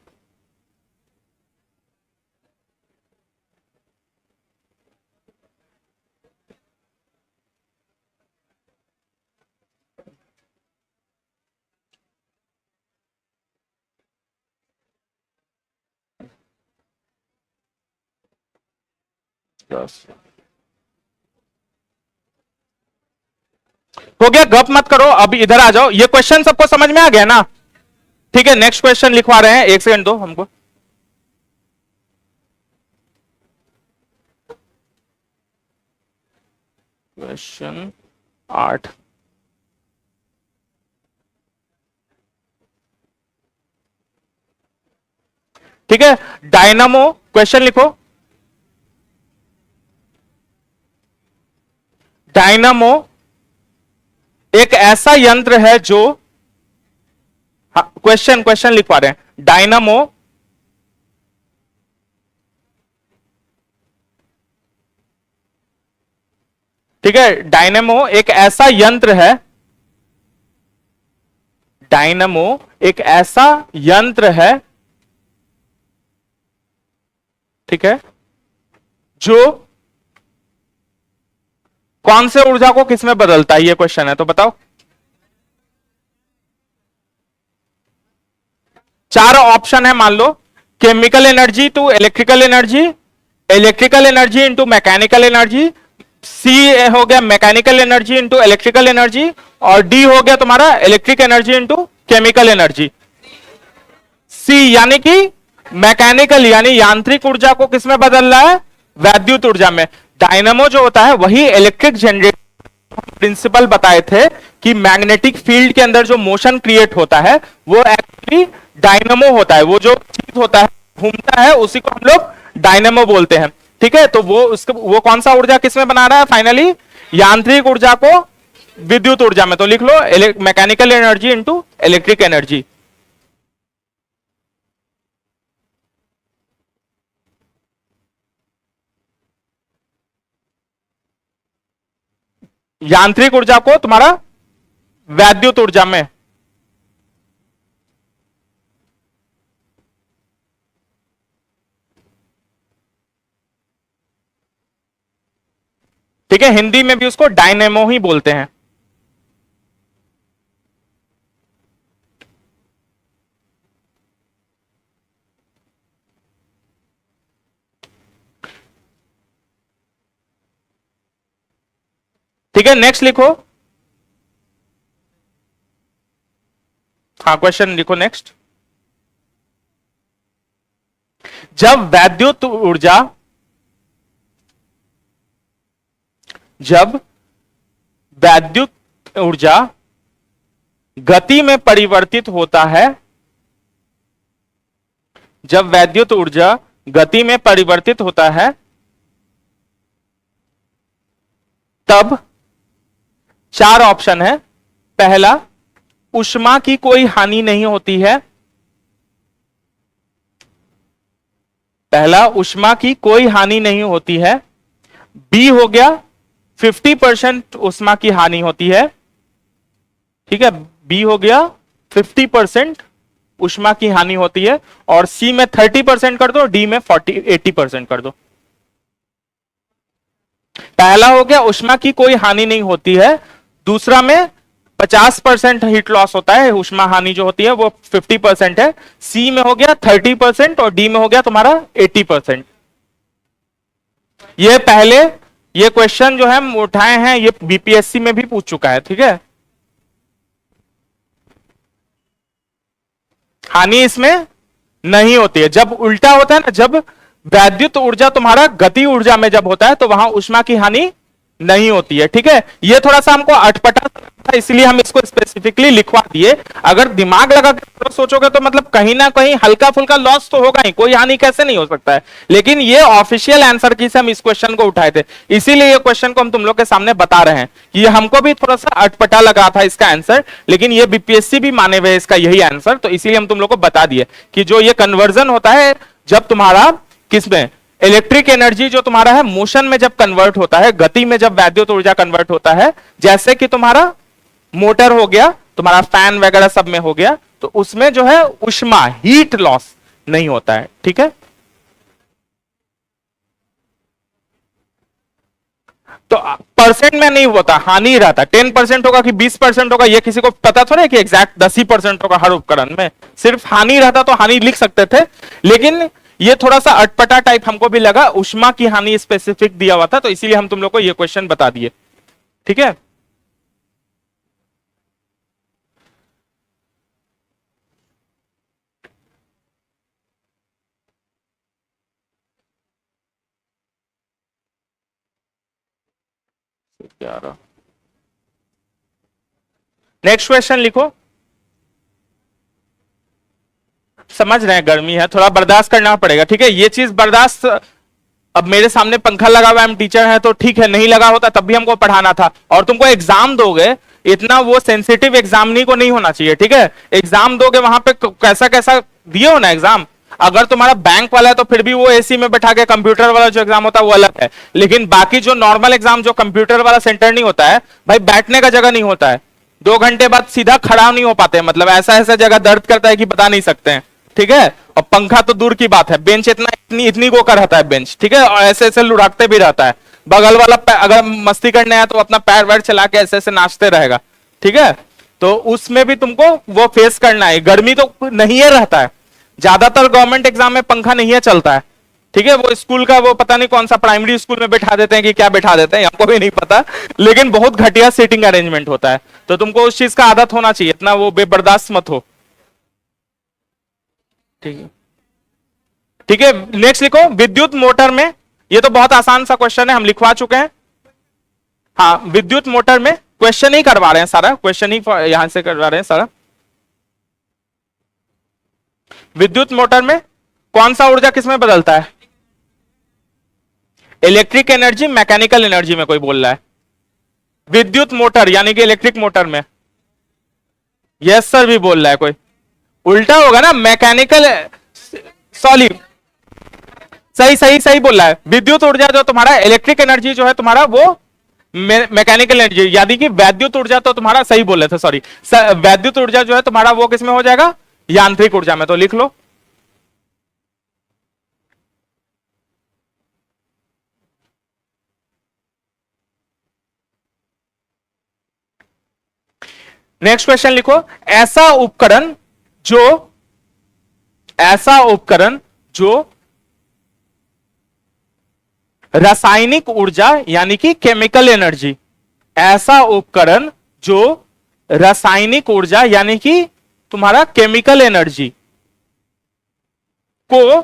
हो गया, गप मत करो, अब इधर आ जाओ। ये क्वेश्चन सबको समझ में आ गया ना? ठीक है, नेक्स्ट क्वेश्चन लिखवा रहे हैं, 1 सेकंड दो हमको। क्वेश्चन 8। ठीक है, डायनामो, क्वेश्चन लिखो। डायनामो एक ऐसा यंत्र है जो, क्वेश्चन क्वेश्चन लिख पा रहे हैं, डायनामो ठीक है, डायनेमो एक ऐसा यंत्र है, डायनेमो एक ऐसा यंत्र है, ठीक है, जो कौन से ऊर्जा को किस में बदलता है, ये क्वेश्चन है, तो बताओ। चार ऑप्शन है, मान लो, chemical energy to electrical energy, electrical energy into mechanical energy, C हो गया mechanical energy into electrical energy, और डी हो गया तुम्हारा electric energy into chemical energy. C यानी कि मैकेनिकल यानी यांत्रिक ऊर्जा को किसमें बदल रहा है, वैद्युत ऊर्जा में। डायनामो जो होता है वही इलेक्ट्रिक जनरेटर प्रिंसिपल बताए थे कि मैग्नेटिक फील्ड के अंदर जो मोशन क्रिएट होता है वो एक्चुअली डायनामो होता है, वो जो चीज होता है घूमता है उसी को हम लोग डायनामो बोलते हैं। ठीक है, तो वो कौन सा ऊर्जा किसमें बना रहा है फाइनली, यांत्रिक ऊर्जा को विद्युत ऊर्जा में। तो लिख लो mechanical energy into electric energy. यांत्रिक ऊर्जा को तुम्हारा वैद्युत ऊर्जा में। ठीक है, हिंदी में भी उसको डायनेमो ही बोलते हैं। ठीक है, नेक्स्ट लिखो। हाँ, क्वेश्चन लिखो नेक्स्ट। जब वैद्युत ऊर्जा गति में परिवर्तित होता है, जब वैद्युत ऊर्जा गति में परिवर्तित होता है तब चार ऑप्शन है। पहला, ऊष्मा की कोई हानि नहीं होती है, पहला ऊष्मा की कोई हानि नहीं होती है। बी हो गया 50% ऊष्मा की हानि होती है। ठीक है, बी हो गया 50% ऊष्मा की हानि होती है, और सी में 30% कर दो, डी में 80% कर दो। पहला हो गया ऊष्मा की कोई हानि नहीं होती है, दूसरा में 50% हीट लॉस होता है, ऊष्मा हानि जो होती है वो 50% है, सी में हो गया 30% और डी में हो गया तुम्हारा 80%। ये पहले ये क्वेश्चन जो है हम उठाए हैं, ये बीपीएससी में भी पूछ चुका है। ठीक है, हानि इसमें नहीं होती है। जब उल्टा होता है ना, जब वैद्युत ऊर्जा तुम्हारा गति ऊर्जा में जब होता है तो वहां ऊष्मा की हानि नहीं होती है। ठीक है, ये थोड़ा सा हमको अटपटा था इसलिए हम इसको स्पेसिफिकली लिखवा दिए। अगर दिमाग लगा के सोचोगे तो मतलब कहीं ना कहीं हल्का फुल्का लॉस तो होगा ही, कोई हानि कैसे नहीं हो सकता है। लेकिन ये ऑफिशियल आंसर की से हम इस क्वेश्चन को उठाए थे, इसीलिए ये क्वेश्चन को हम तुम लोग के सामने बता रहे हैं। ये हमको भी थोड़ा सा अटपटा लगा था इसका आंसर, लेकिन ये बीपीएससी भी माने हुए इसका यही आंसर, तो इसीलिए हम तुम लोग को बता दिए कि जो ये कन्वर्जन होता है जब तुम्हारा किसमें, इलेक्ट्रिक एनर्जी जो तुम्हारा है मोशन में जब कन्वर्ट होता है, गति में जब वैद्युत ऊर्जा कन्वर्ट होता है, जैसे कि तुम्हारा मोटर हो गया, तुम्हारा फैन वगैरह सब में हो गया, तो उसमें जो है ऊष्मा हीट लॉस नहीं होता है। ठीक है, तो परसेंट में नहीं होता, हानि रहता। 10% होगा कि 20% होगा ये किसी को पता थोड़ा है कि एग्जैक्ट 10% होगा हर उपकरण में, सिर्फ हानि रहता तो हानि लिख सकते थे। लेकिन ये थोड़ा सा अटपटा टाइप हमको भी लगा, ऊष्मा की हानि स्पेसिफिक दिया हुआ था, तो इसीलिए हम तुम लोग को ये क्वेश्चन बता दिए। ठीक है, क्या रहा नेक्स्ट क्वेश्चन लिखो। समझ रहे हैं गर्मी है, थोड़ा बर्दाश्त करना पड़ेगा, ठीक है। ये चीज बर्दाश्त, अब मेरे सामने पंखा लगा हुआ है, हम टीचर हैं तो ठीक है, नहीं लगा होता तब भी हमको पढ़ाना था। और तुमको एग्जाम दोगे, इतना वो सेंसिटिव एग्जाम नहीं को नहीं होना चाहिए, ठीक है। एग्जाम दोगे वहां पे कैसा कैसा दिए हो ना एग्जाम। अगर तुम्हारा बैंक वाला है तो फिर भी वो एसी में बैठा के, कंप्यूटर वाला जो एग्जाम होता है वो अलग है। लेकिन बाकी जो नॉर्मल एग्जाम जो कंप्यूटर वाला सेंटर नहीं होता है भाई, बैठने का जगह नहीं होता है, 2 घंटे बाद सीधा खड़ा नहीं हो पाते, मतलब ऐसा ऐसा जगह दर्द करता है कि बता नहीं सकते हैं, ठीक है। और पंखा तो दूर की बात है, बेंच इतनी इतनी को का रहता है बेंच, ठीक है। और ऐसे ऐसे लुढ़कते भी रहता है, बगल वाला अगर मस्ती करने आया तो अपना पैर वैर चला के ऐसे ऐसे नाचते रहेगा, ठीक है। तो उसमें भी तुमको वो फेस करना है। गर्मी तो नहीं है रहता है, ज्यादातर गवर्नमेंट एग्जाम में पंखा नहीं है चलता है, ठीक है। वो स्कूल का वो पता नहीं कौन सा प्राइमरी स्कूल में बैठा देते हैं कि क्या बैठा देते हैं, हमको भी नहीं पता, लेकिन बहुत घटिया सीटिंग अरेंजमेंट होता है। तो तुमको उस चीज का आदत होना चाहिए, इतना वो बेबर्दाश्त मत हो, ठीक है। ठीक है, नेक्स्ट लिखो। विद्युत मोटर में, ये तो बहुत आसान सा क्वेश्चन है, हम लिखवा चुके हैं। हाँ, विद्युत मोटर में क्वेश्चन ही करवा रहे हैं, सारा क्वेश्चन ही यहां से करवा रहे हैं सारा। विद्युत मोटर में कौन सा ऊर्जा किसमें बदलता है? इलेक्ट्रिक एनर्जी मैकेनिकल एनर्जी में कोई बोल रहा है। विद्युत मोटर यानी कि इलेक्ट्रिक मोटर में यस सर भी बोल रहा है कोई, उल्टा होगा ना, मैकेनिकल, सॉरी सही सही सही बोल रहा है। विद्युत ऊर्जा जो तुम्हारा, इलेक्ट्रिक एनर्जी जो है तुम्हारा वो मैकेनिकल एनर्जी, यानी कि वैद्युत ऊर्जा तो तुम्हारा, सही बोले थे सॉरी, वैद्युत ऊर्जा जो है तुम्हारा वो किसमें हो जाएगा? यांत्रिक ऊर्जा में। तो लिख लो। नेक्स्ट क्वेश्चन लिखो। ऐसा उपकरण जो रासायनिक ऊर्जा यानी कि केमिकल एनर्जी, ऐसा उपकरण जो रासायनिक ऊर्जा यानी कि तुम्हारा केमिकल एनर्जी को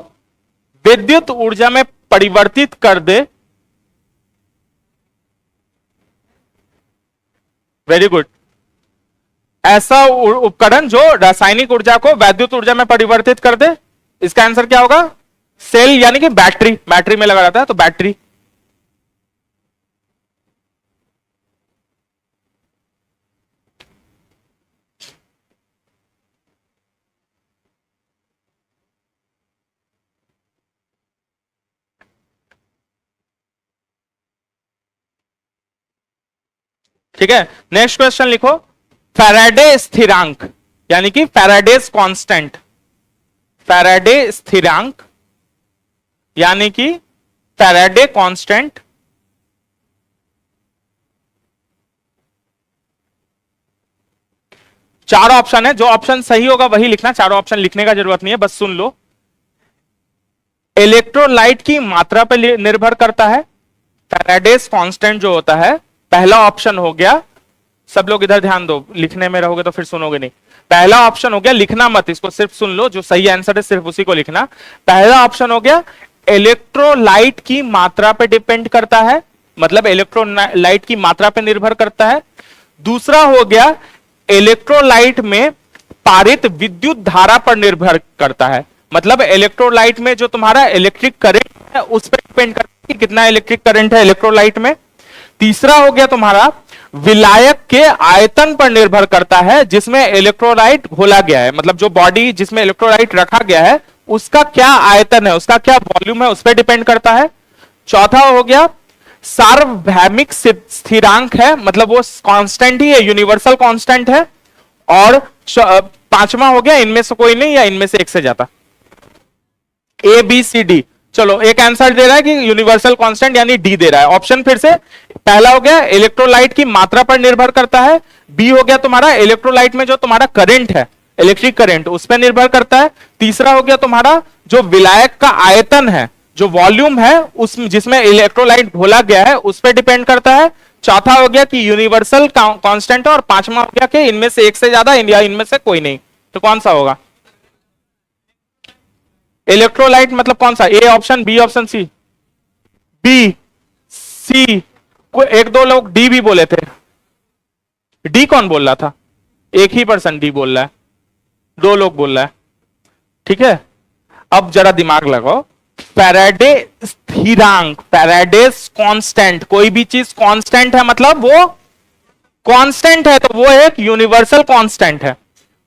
विद्युत ऊर्जा में परिवर्तित कर दे। Very good. ऐसा उपकरण जो रासायनिक ऊर्जा को वैद्युत ऊर्जा में परिवर्तित कर दे, इसका आंसर क्या होगा? सेल यानी कि बैटरी, बैटरी में लगा रहता है तो बैटरी। ठीक है, नेक्स्ट क्वेश्चन लिखो। फैराडे स्थिरांक यानी कि फैराडेज कांस्टेंट, फैराडे स्थिरांक यानी कि फैराडे कांस्टेंट चार ऑप्शन है, जो ऑप्शन सही होगा वही लिखना, चारों ऑप्शन लिखने का जरूरत नहीं है, बस सुन लो। इलेक्ट्रोलाइट की मात्रा पर निर्भर करता है फैराडेज कांस्टेंट जो होता है। पहला ऑप्शन हो गया, सब लोग इधर ध्यान दो, लिखने में रहोगे तो फिर सुनोगे नहीं। पहला ऑप्शन हो गया, लिखना मत, इसको सिर्फ सुन लो, जो सही आंसर है सिर्फ उसी को लिखना। पहला ऑप्शन हो गया इलेक्ट्रोलाइट की मात्रा पे डिपेंड करता है, मतलब इलेक्ट्रोलाइट की मात्रा पे निर्भर करता है। दूसरा हो गया इलेक्ट्रोलाइट में पारित विद्युत धारा पर निर्भर करता है, मतलब इलेक्ट्रोलाइट में जो तुम्हारा इलेक्ट्रिक करंट है उस पर डिपेंड करता है कि कितना इलेक्ट्रिक करंट है इलेक्ट्रोलाइट में। तीसरा हो गया तुम्हारा विलायक के आयतन पर निर्भर करता है जिसमें इलेक्ट्रोलाइट घोला गया है, मतलब जो बॉडी जिसमें इलेक्ट्रोलाइट रखा गया है उसका क्या आयतन है, उसका क्या वॉल्यूम है, उस पर डिपेंड करता है। चौथा हो गया सार्वभौमिक स्थिरांक है, मतलब वो कांस्टेंट ही है, यूनिवर्सल कांस्टेंट है। और पांचवा हो गया इनमें से कोई नहीं या इनमें से एक से ज्यादा, ए बी सी डी। चलो एक आंसर दे रहा है कि यूनिवर्सल कांस्टेंट यानी डी दे रहा है। ऑप्शन फिर से, पहला हो गया इलेक्ट्रोलाइट की मात्रा पर निर्भर करता है, बी हो गया तुम्हारा इलेक्ट्रोलाइट में जो तुम्हारा करंट है इलेक्ट्रिक करंट उस पर निर्भर करता है। तीसरा हो गया तुम्हारा जो विलायक का आयतन है, जो वॉल्यूम है उस जिसमें इलेक्ट्रोलाइट घोला गया है उस पर डिपेंड करता है। चौथा हो गया कि यूनिवर्सल कांस्टेंट, और पांचवा हो गया कि इनमें से एक से ज्यादा या इनमें से कोई नहीं। तो कौन सा होगा? इलेक्ट्रोलाइट मतलब कौन सा? A option, B option, C? B, C. एक दो लोग डी भी बोले थे, डी कौन बोल रहा था? एक ही पर्सन डी बोल रहा है, दो लोग बोल रहा है, ठीक है। अब जरा दिमाग लगाओ, फैराडे स्थिरांक, फैराडेज कांस्टेंट, कोई भी चीज कांस्टेंट है मतलब वो कांस्टेंट है, तो वो एक यूनिवर्सल कांस्टेंट है,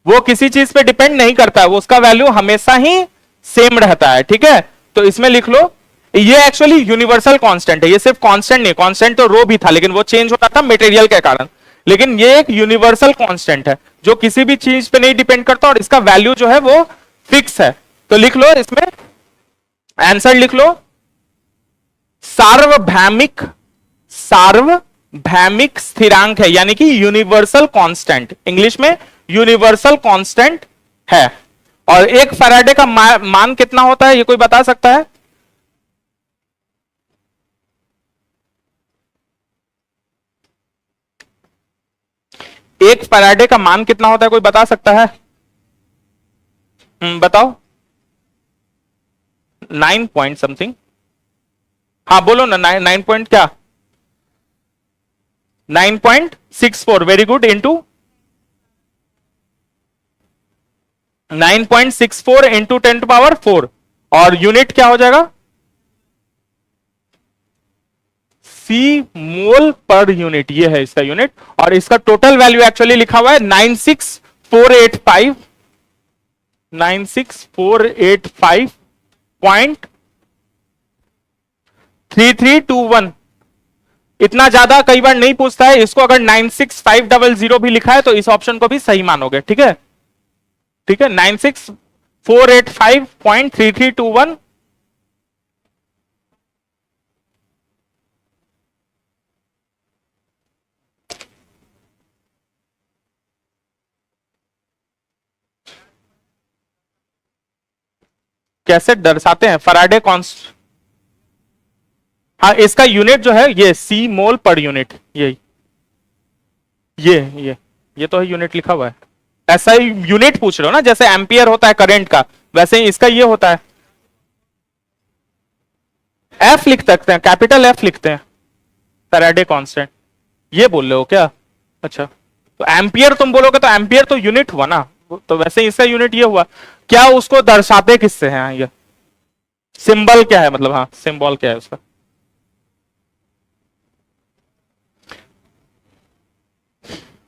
वो किसी चीज पे डिपेंड नहीं करता है, वो उसका वैल्यू हमेशा ही सेम रहता है, ठीक है। तो इसमें लिख लो, ये एक्चुअली यूनिवर्सल कांस्टेंट है, ये सिर्फ कांस्टेंट नहीं, कांस्टेंट तो रो भी था लेकिन वो चेंज होता था मटेरियल के कारण, लेकिन ये एक यूनिवर्सल कांस्टेंट है जो किसी भी चीज पे नहीं डिपेंड करता और इसका वैल्यू जो है वो फिक्स है। तो लिख लो इसमें आंसर, लिख लो सार्वभौमिक, सार्वभौमिक स्थिरांक है, यानी कि यूनिवर्सल कांस्टेंट, इंग्लिश में यूनिवर्सल कांस्टेंट है। और एक फैराडे का मान कितना होता है, ये कोई बता सकता है? एक फैराडे का मान कितना होता है, कोई बता सकता है? बताओ। 9 पॉइंट समथिंग, हाँ बोलो ना, 9 पॉइंट क्या, 9.64, वेरी गुड, इंटू 9.64 इंटू 10⁴, और यूनिट क्या हो जाएगा? सी मोल पर यूनिट, ये है इसका यूनिट, और इसका टोटल वैल्यू एक्चुअली लिखा हुआ है 96485, 96485.3321। इतना ज्यादा कई बार नहीं पूछता है इसको, अगर 96500 भी लिखा है तो इस ऑप्शन को भी सही मानोगे, ठीक है, ठीक है। 96485.3321। कैसे दर्शाते हैं फैराडे कॉन्स्ट, हाँ इसका यूनिट जो है ये सी मोल पर यूनिट, ये तो है यूनिट लिखा हुआ है, ऐसा ही यूनिट पूछ रहे हो ना, जैसे एम्पियर होता है करंट का, वैसे ही इसका ये होता है। एफ लिख सकते हैं, कैपिटल एफ लिखते हैं, फैराडे कांस्टेंट, ये बोल रहे हो क्या? अच्छा, तो एम्पियर तुम बोलोगे तो एम्पियर तो यूनिट हुआ ना, तो वैसे ही इसका यूनिट ये हुआ। क्या उसको दर्शाते किससे हैं, ये सिंबल क्या है, मतलब हाँ सिंबल क्या है उसका?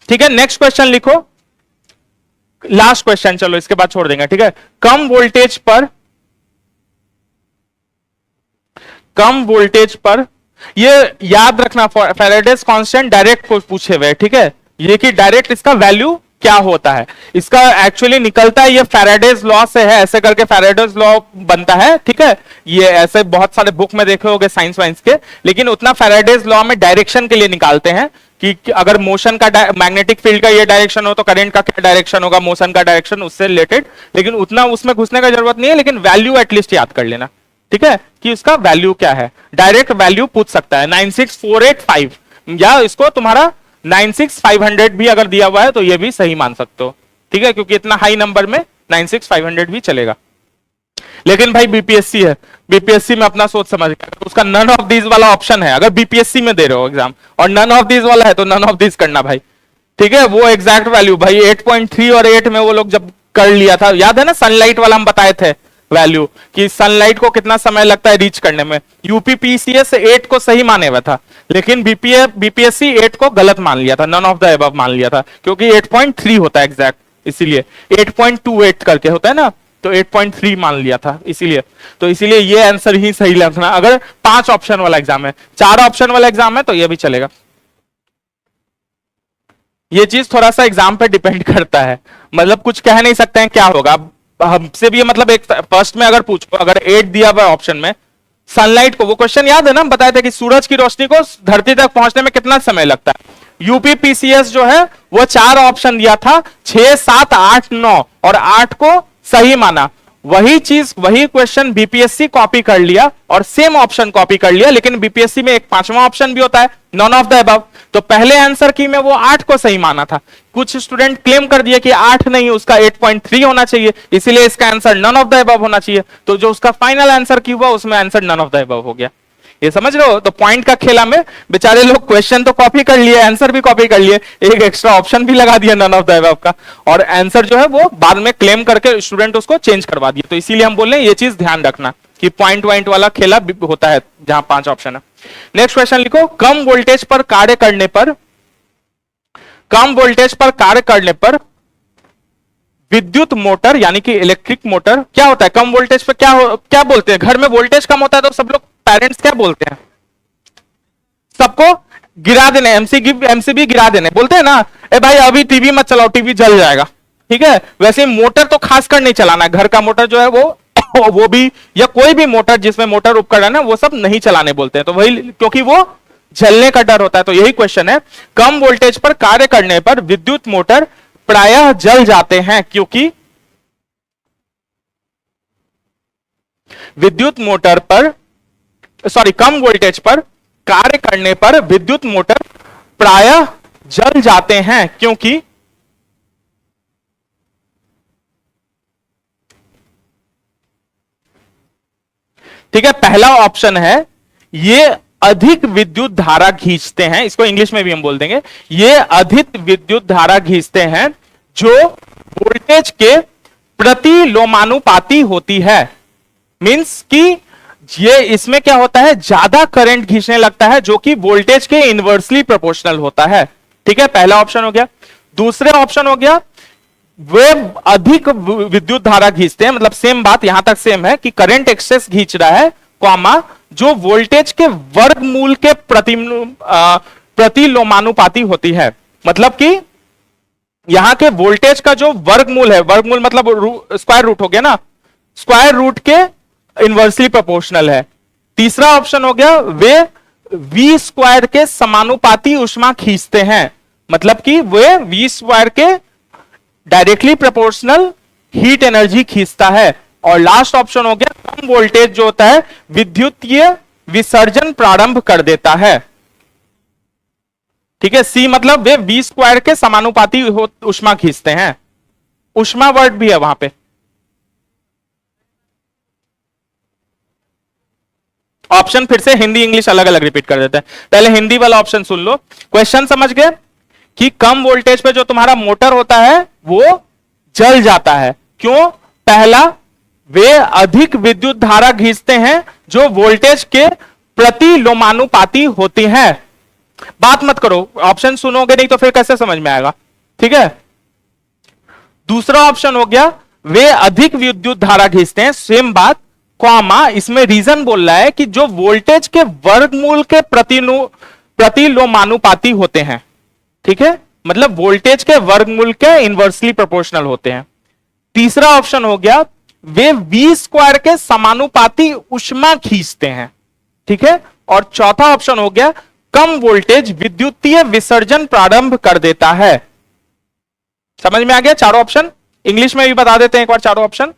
ठीक है, नेक्स्ट क्वेश्चन लिखो, लास्ट क्वेश्चन, चलो इसके बाद छोड़ देंगे, ठीक है। कम वोल्टेज पर ये याद रखना, फैराडेज कांस्टेंट डायरेक्ट पूछे हुए, ठीक है, ये कि डायरेक्ट इसका वैल्यू क्या होता है, इसका एक्चुअली निकलता है, ये फैराडेज लॉ से है, ऐसे करके फैराडेज लॉ बनता है, ठीक है। ये ऐसे बहुत सारे बुक में देखे होंगे साइंस वाइंस के, लेकिन उतना फैराडेज लॉ में डायरेक्शन के लिए निकालते हैं कि अगर मोशन का, मैग्नेटिक फील्ड का ये डायरेक्शन हो तो करंट का क्या डायरेक्शन होगा, मोशन का डायरेक्शन, उससे रिलेटेड, लेकिन उतना उसमें घुसने का जरूरत नहीं है, लेकिन वैल्यू एटलीस्ट याद कर लेना, ठीक है, कि उसका वैल्यू क्या है, डायरेक्ट वैल्यू पूछ सकता है 96485, या इसको तुम्हारा 96500 भी अगर दिया हुआ है तो ये भी सही मान सकते हो, ठीक है, क्योंकि इतना हाई नंबर में 96500 भी चलेगा। लेकिन भाई बीपीएससी है, बीपीएससी में अपना सोच समझ के, उसका नन ऑफ दीज वाला ऑप्शन है, अगर बीपीएससी में दे रहे हो एग्जाम और नन ऑफ दीज वाला है तो नन ऑफ दीज करना भाई, ठीक है। वो एग्जैक्ट वैल्यू भाई 8.3 और 8 में वो लोग जब कर लिया था, याद है ना, सनलाइट वाला हम बताए थे वैल्यू, कि सनलाइट को कितना समय लगता है रीच करने में, यूपीपीसीएस 8 को सही माने हुआ था, लेकिन बीपीएससी 8 को गलत मान लिया था, नन ऑफ द अबव मान लिया था, क्योंकि 8.3 होता है एग्जैक्ट, इसीलिए 8.28 करके होता है ना, तो 8.3 मान लिया था, इसीलिए, तो इसीलिए ये आंसर ही सही लगना। अगर 5 ऑप्शन वाला एग्जाम है, 4 ऑप्शन वाला एग्जाम है तो ये भी चलेगा। ये चीज थोड़ा सा एग्जाम पे डिपेंड करता है, मतलब कुछ कह नहीं सकते हैं क्या होगा, हमसे भी मतलब एक फर्स्ट में अगर पूछो, अगर 8 दिया हुआ ऑप्शन में, सनलाइट को, वो क्वेश्चन याद है ना, हम बताए थे कि सूरज की रोशनी को धरती तक पहुंचने में कितना समय लगता है, यूपीपीसीएस जो है वो 4 ऑप्शन दिया था, 6, 7, 8, 9, और 8 को सही माना। वही चीज, वही क्वेश्चन बीपीएससी कॉपी कर लिया और सेम ऑप्शन कॉपी कर लिया, लेकिन बीपीएससी में एक 5वां ऑप्शन भी होता है, नॉन ऑफ द अबव, तो पहले आंसर की में वो 8 को सही माना था, कुछ स्टूडेंट क्लेम कर दिए कि 8 नहीं, उसका 8.3 होना चाहिए, इसीलिए इसका answer none of the above होना चाहिए, तो जो उसका फाइनल आंसर की हुआ उसमें answer none of the above हो गया। ये समझ रहे हो? तो पॉइंट का खेला में बेचारे लोग क्वेश्चन तो कॉपी कर लिए, आंसर भी कॉपी कर लिए, एक एक्स्ट्रा ऑप्शन भी लगा दिया नन ऑफ द अबव का, और आंसर जो है वो बाद में क्लेम करके स्टूडेंट उसको चेंज करवा दिए। तो इसीलिए हम बोल रहे हैं ये चीज ध्यान रखना कि पॉइंट वाइंट वाला खेला होता है जहां 5 ऑप्शन है। नेक्स्ट क्वेश्चन लिखो, कम वोल्टेज पर कार्य करने पर, कम वोल्टेज पर कार्य करने पर विद्युत मोटर यानी कि इलेक्ट्रिक मोटर क्या होता है? कम वोल्टेज पे क्या बोलते हैं? घर में वोल्टेज कम होता है तो सब लोग पेरेंट्स क्या बोलते हैं? सबको गिरा देने, एमसीबी गिरा देने बोलते हैं ना, ए भाई अभी टीवी मत चलाओ, टीवी जल जाएगा। ठीक है, वैसे मोटर तो खासकर नहीं चलाना, घर का मोटर जो है वो भी, या कोई भी मोटर जिसमें मोटर उपकरण है वो सब नहीं चलाने बोलते हैं, तो वही, क्योंकि वो जलने का डर होता है। तो यही क्वेश्चन है, कम वोल्टेज पर कार्य करने पर विद्युत मोटर प्रायः जल जाते हैं क्योंकि विद्युत मोटर पर, सॉरी, कम वोल्टेज पर कार्य करने पर विद्युत मोटर प्रायः जल जाते हैं क्योंकि ठीक है, पहला ऑप्शन है ये अधिक विद्युत धारा खींचते हैं, इसको इंग्लिश में भी हम बोल देंगे, ये अधिक विद्युत धारा खींचते हैं जो वोल्टेज के प्रति लोमानुपाती होती है। मींस कि ये इसमें क्या होता है, ज्यादा करंट खींचने लगता है जो कि वोल्टेज के इनवर्सली प्रोपोर्शनल होता है। ठीक है, पहला ऑप्शन हो गया। दूसरे ऑप्शन हो गया, वे अधिक विद्युत धारा खींचते हैं, मतलब सेम बात यहां तक सेम है कि करंट एक्सेस खींच रहा है, कॉमा, जो वोल्टेज के वर्गमूल के प्रति लोमानुपाती होती है। मतलब कि यहां के वोल्टेज का जो वर्गमूल है, वर्गमूल मतलब स्क्वायर रूट हो गया ना, स्क्वायर रूट के इनवर्सली प्रोपोर्शनल है। तीसरा ऑप्शन हो गया, वे वी स्क्वायर के समानुपाती ऊष्मा खींचते हैं, मतलब कि वे वी स्क्वायर के डायरेक्टली प्रोपोर्शनल हीट एनर्जी खींचता है। और लास्ट ऑप्शन हो गया, कम वोल्टेज जो होता है विद्युतीय विसर्जन प्रारंभ कर देता है। ठीक है, सी मतलब वे वी स्क्वायर के समानुपाती ऊष्मा खींचते हैं, ऊष्मा वर्ड भी है वहां पे। ऑप्शन फिर से हिंदी इंग्लिश अलग अलग रिपीट कर देते हैं, पहले हिंदी वाला ऑप्शन सुन लो। क्वेश्चन समझ गए कि कम वोल्टेज पे जो तुम्हारा मोटर होता है वो जल जाता है, क्यों? पहला, वे अधिक विद्युत धारा खींचते हैं जो वोल्टेज के प्रति लोमानुपाती होती है। बात मत करो, ऑप्शन सुनोगे नहीं तो फिर कैसे समझ में आएगा? ठीक है। दूसरा ऑप्शन हो गया, वे अधिक विद्युत धारा खींचते हैं, सेम बात, कॉमा, इसमें रीजन बोल रहा है कि जो वोल्टेज के वर्गमूल के प्रति लोमानुपाती होते हैं। ठीक है, मतलब वोल्टेज के वर्गमूल के इनवर्सली प्रोपोर्शनल होते हैं। तीसरा ऑप्शन हो गया, वे वी स्क्वायर के समानुपाती ऊष्मा खींचते हैं। ठीक है, और चौथा ऑप्शन हो गया, कम वोल्टेज विद्युतीय विसर्जन प्रारंभ कर देता है। समझ में आ गया चारों ऑप्शन? इंग्लिश में भी बता देते हैं एक बार चारों ऑप्शन।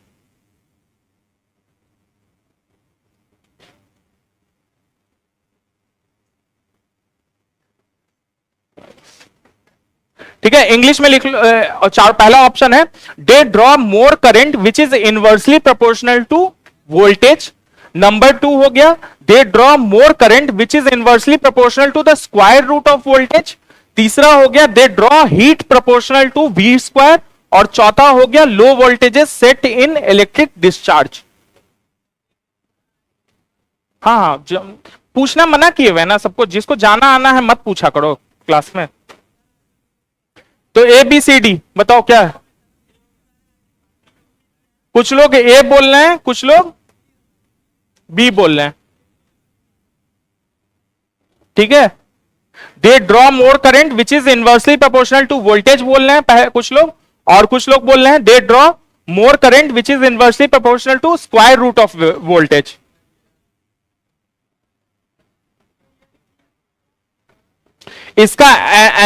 ठीक है, इंग्लिश में लिख लो। पहला ऑप्शन है, they draw more current which is inversely proportional to voltage. Number 2 हो गया, they draw more current which is inversely proportional to the square root of voltage. तीसरा हो गया, they draw heat proportional to V square. और चौथा हो गया, low voltages set in electric discharge. हाँ, पूछना मना किए हुए ना सबको, जिसको जाना आना है मत पूछा करो क्लास में। तो ए बी सी डी बताओ क्या है? कुछ लोग ए बोल रहे हैं, कुछ लोग बी बोल रहे हैं। ठीक है, they draw more current which is inversely proportional to voltage बोल रहे हैं कुछ लोग, और कुछ लोग बोल रहे हैं they draw more current which is inversely proportional to square root of voltage. इसका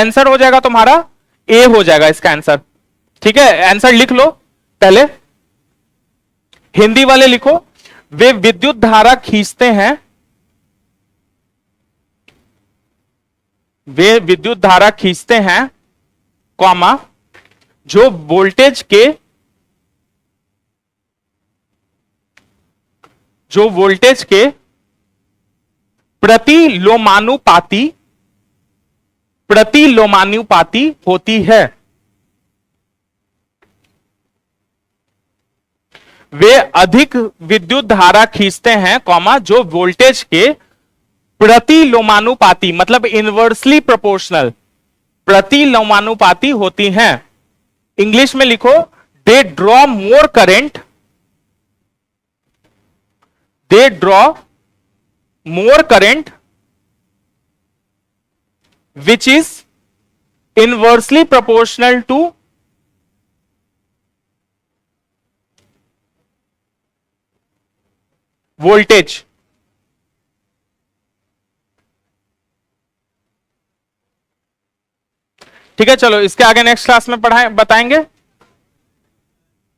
आंसर हो जाएगा तुम्हारा ए हो जाएगा इसका आंसर। ठीक है, आंसर लिख लो पहले, हिंदी वाले लिखो, वे विद्युत धारा खींचते हैं, वे विद्युत धारा खींचते हैं, कॉमा, जो वोल्टेज के प्रतिलोमानुपाती प्रतिलोमानुपाती होती है। वे अधिक विद्युत धारा खींचते हैं कॉमा जो वोल्टेज के प्रतिलोमानुपाती मतलब इनवर्सली प्रोपोर्शनल प्रतिलोमानुपाती होती हैं। इंग्लिश में लिखो, दे draw more current, they draw more current which is inversely proportional to voltage। ठीक है, चलो इसके आगे नेक्स्ट क्लास में पढ़ाएं बताएंगे।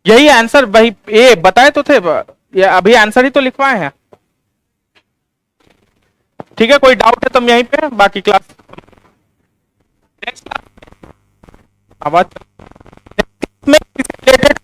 यही आंसर वही ए बताए तो थे, ये अभी आंसर ही तो लिखवाए हैं। ठीक है, कोई डाउट है तो हम यहीं पे, बाकी क्लास नेक्स्ट क्लास आवाज में रिलेटेड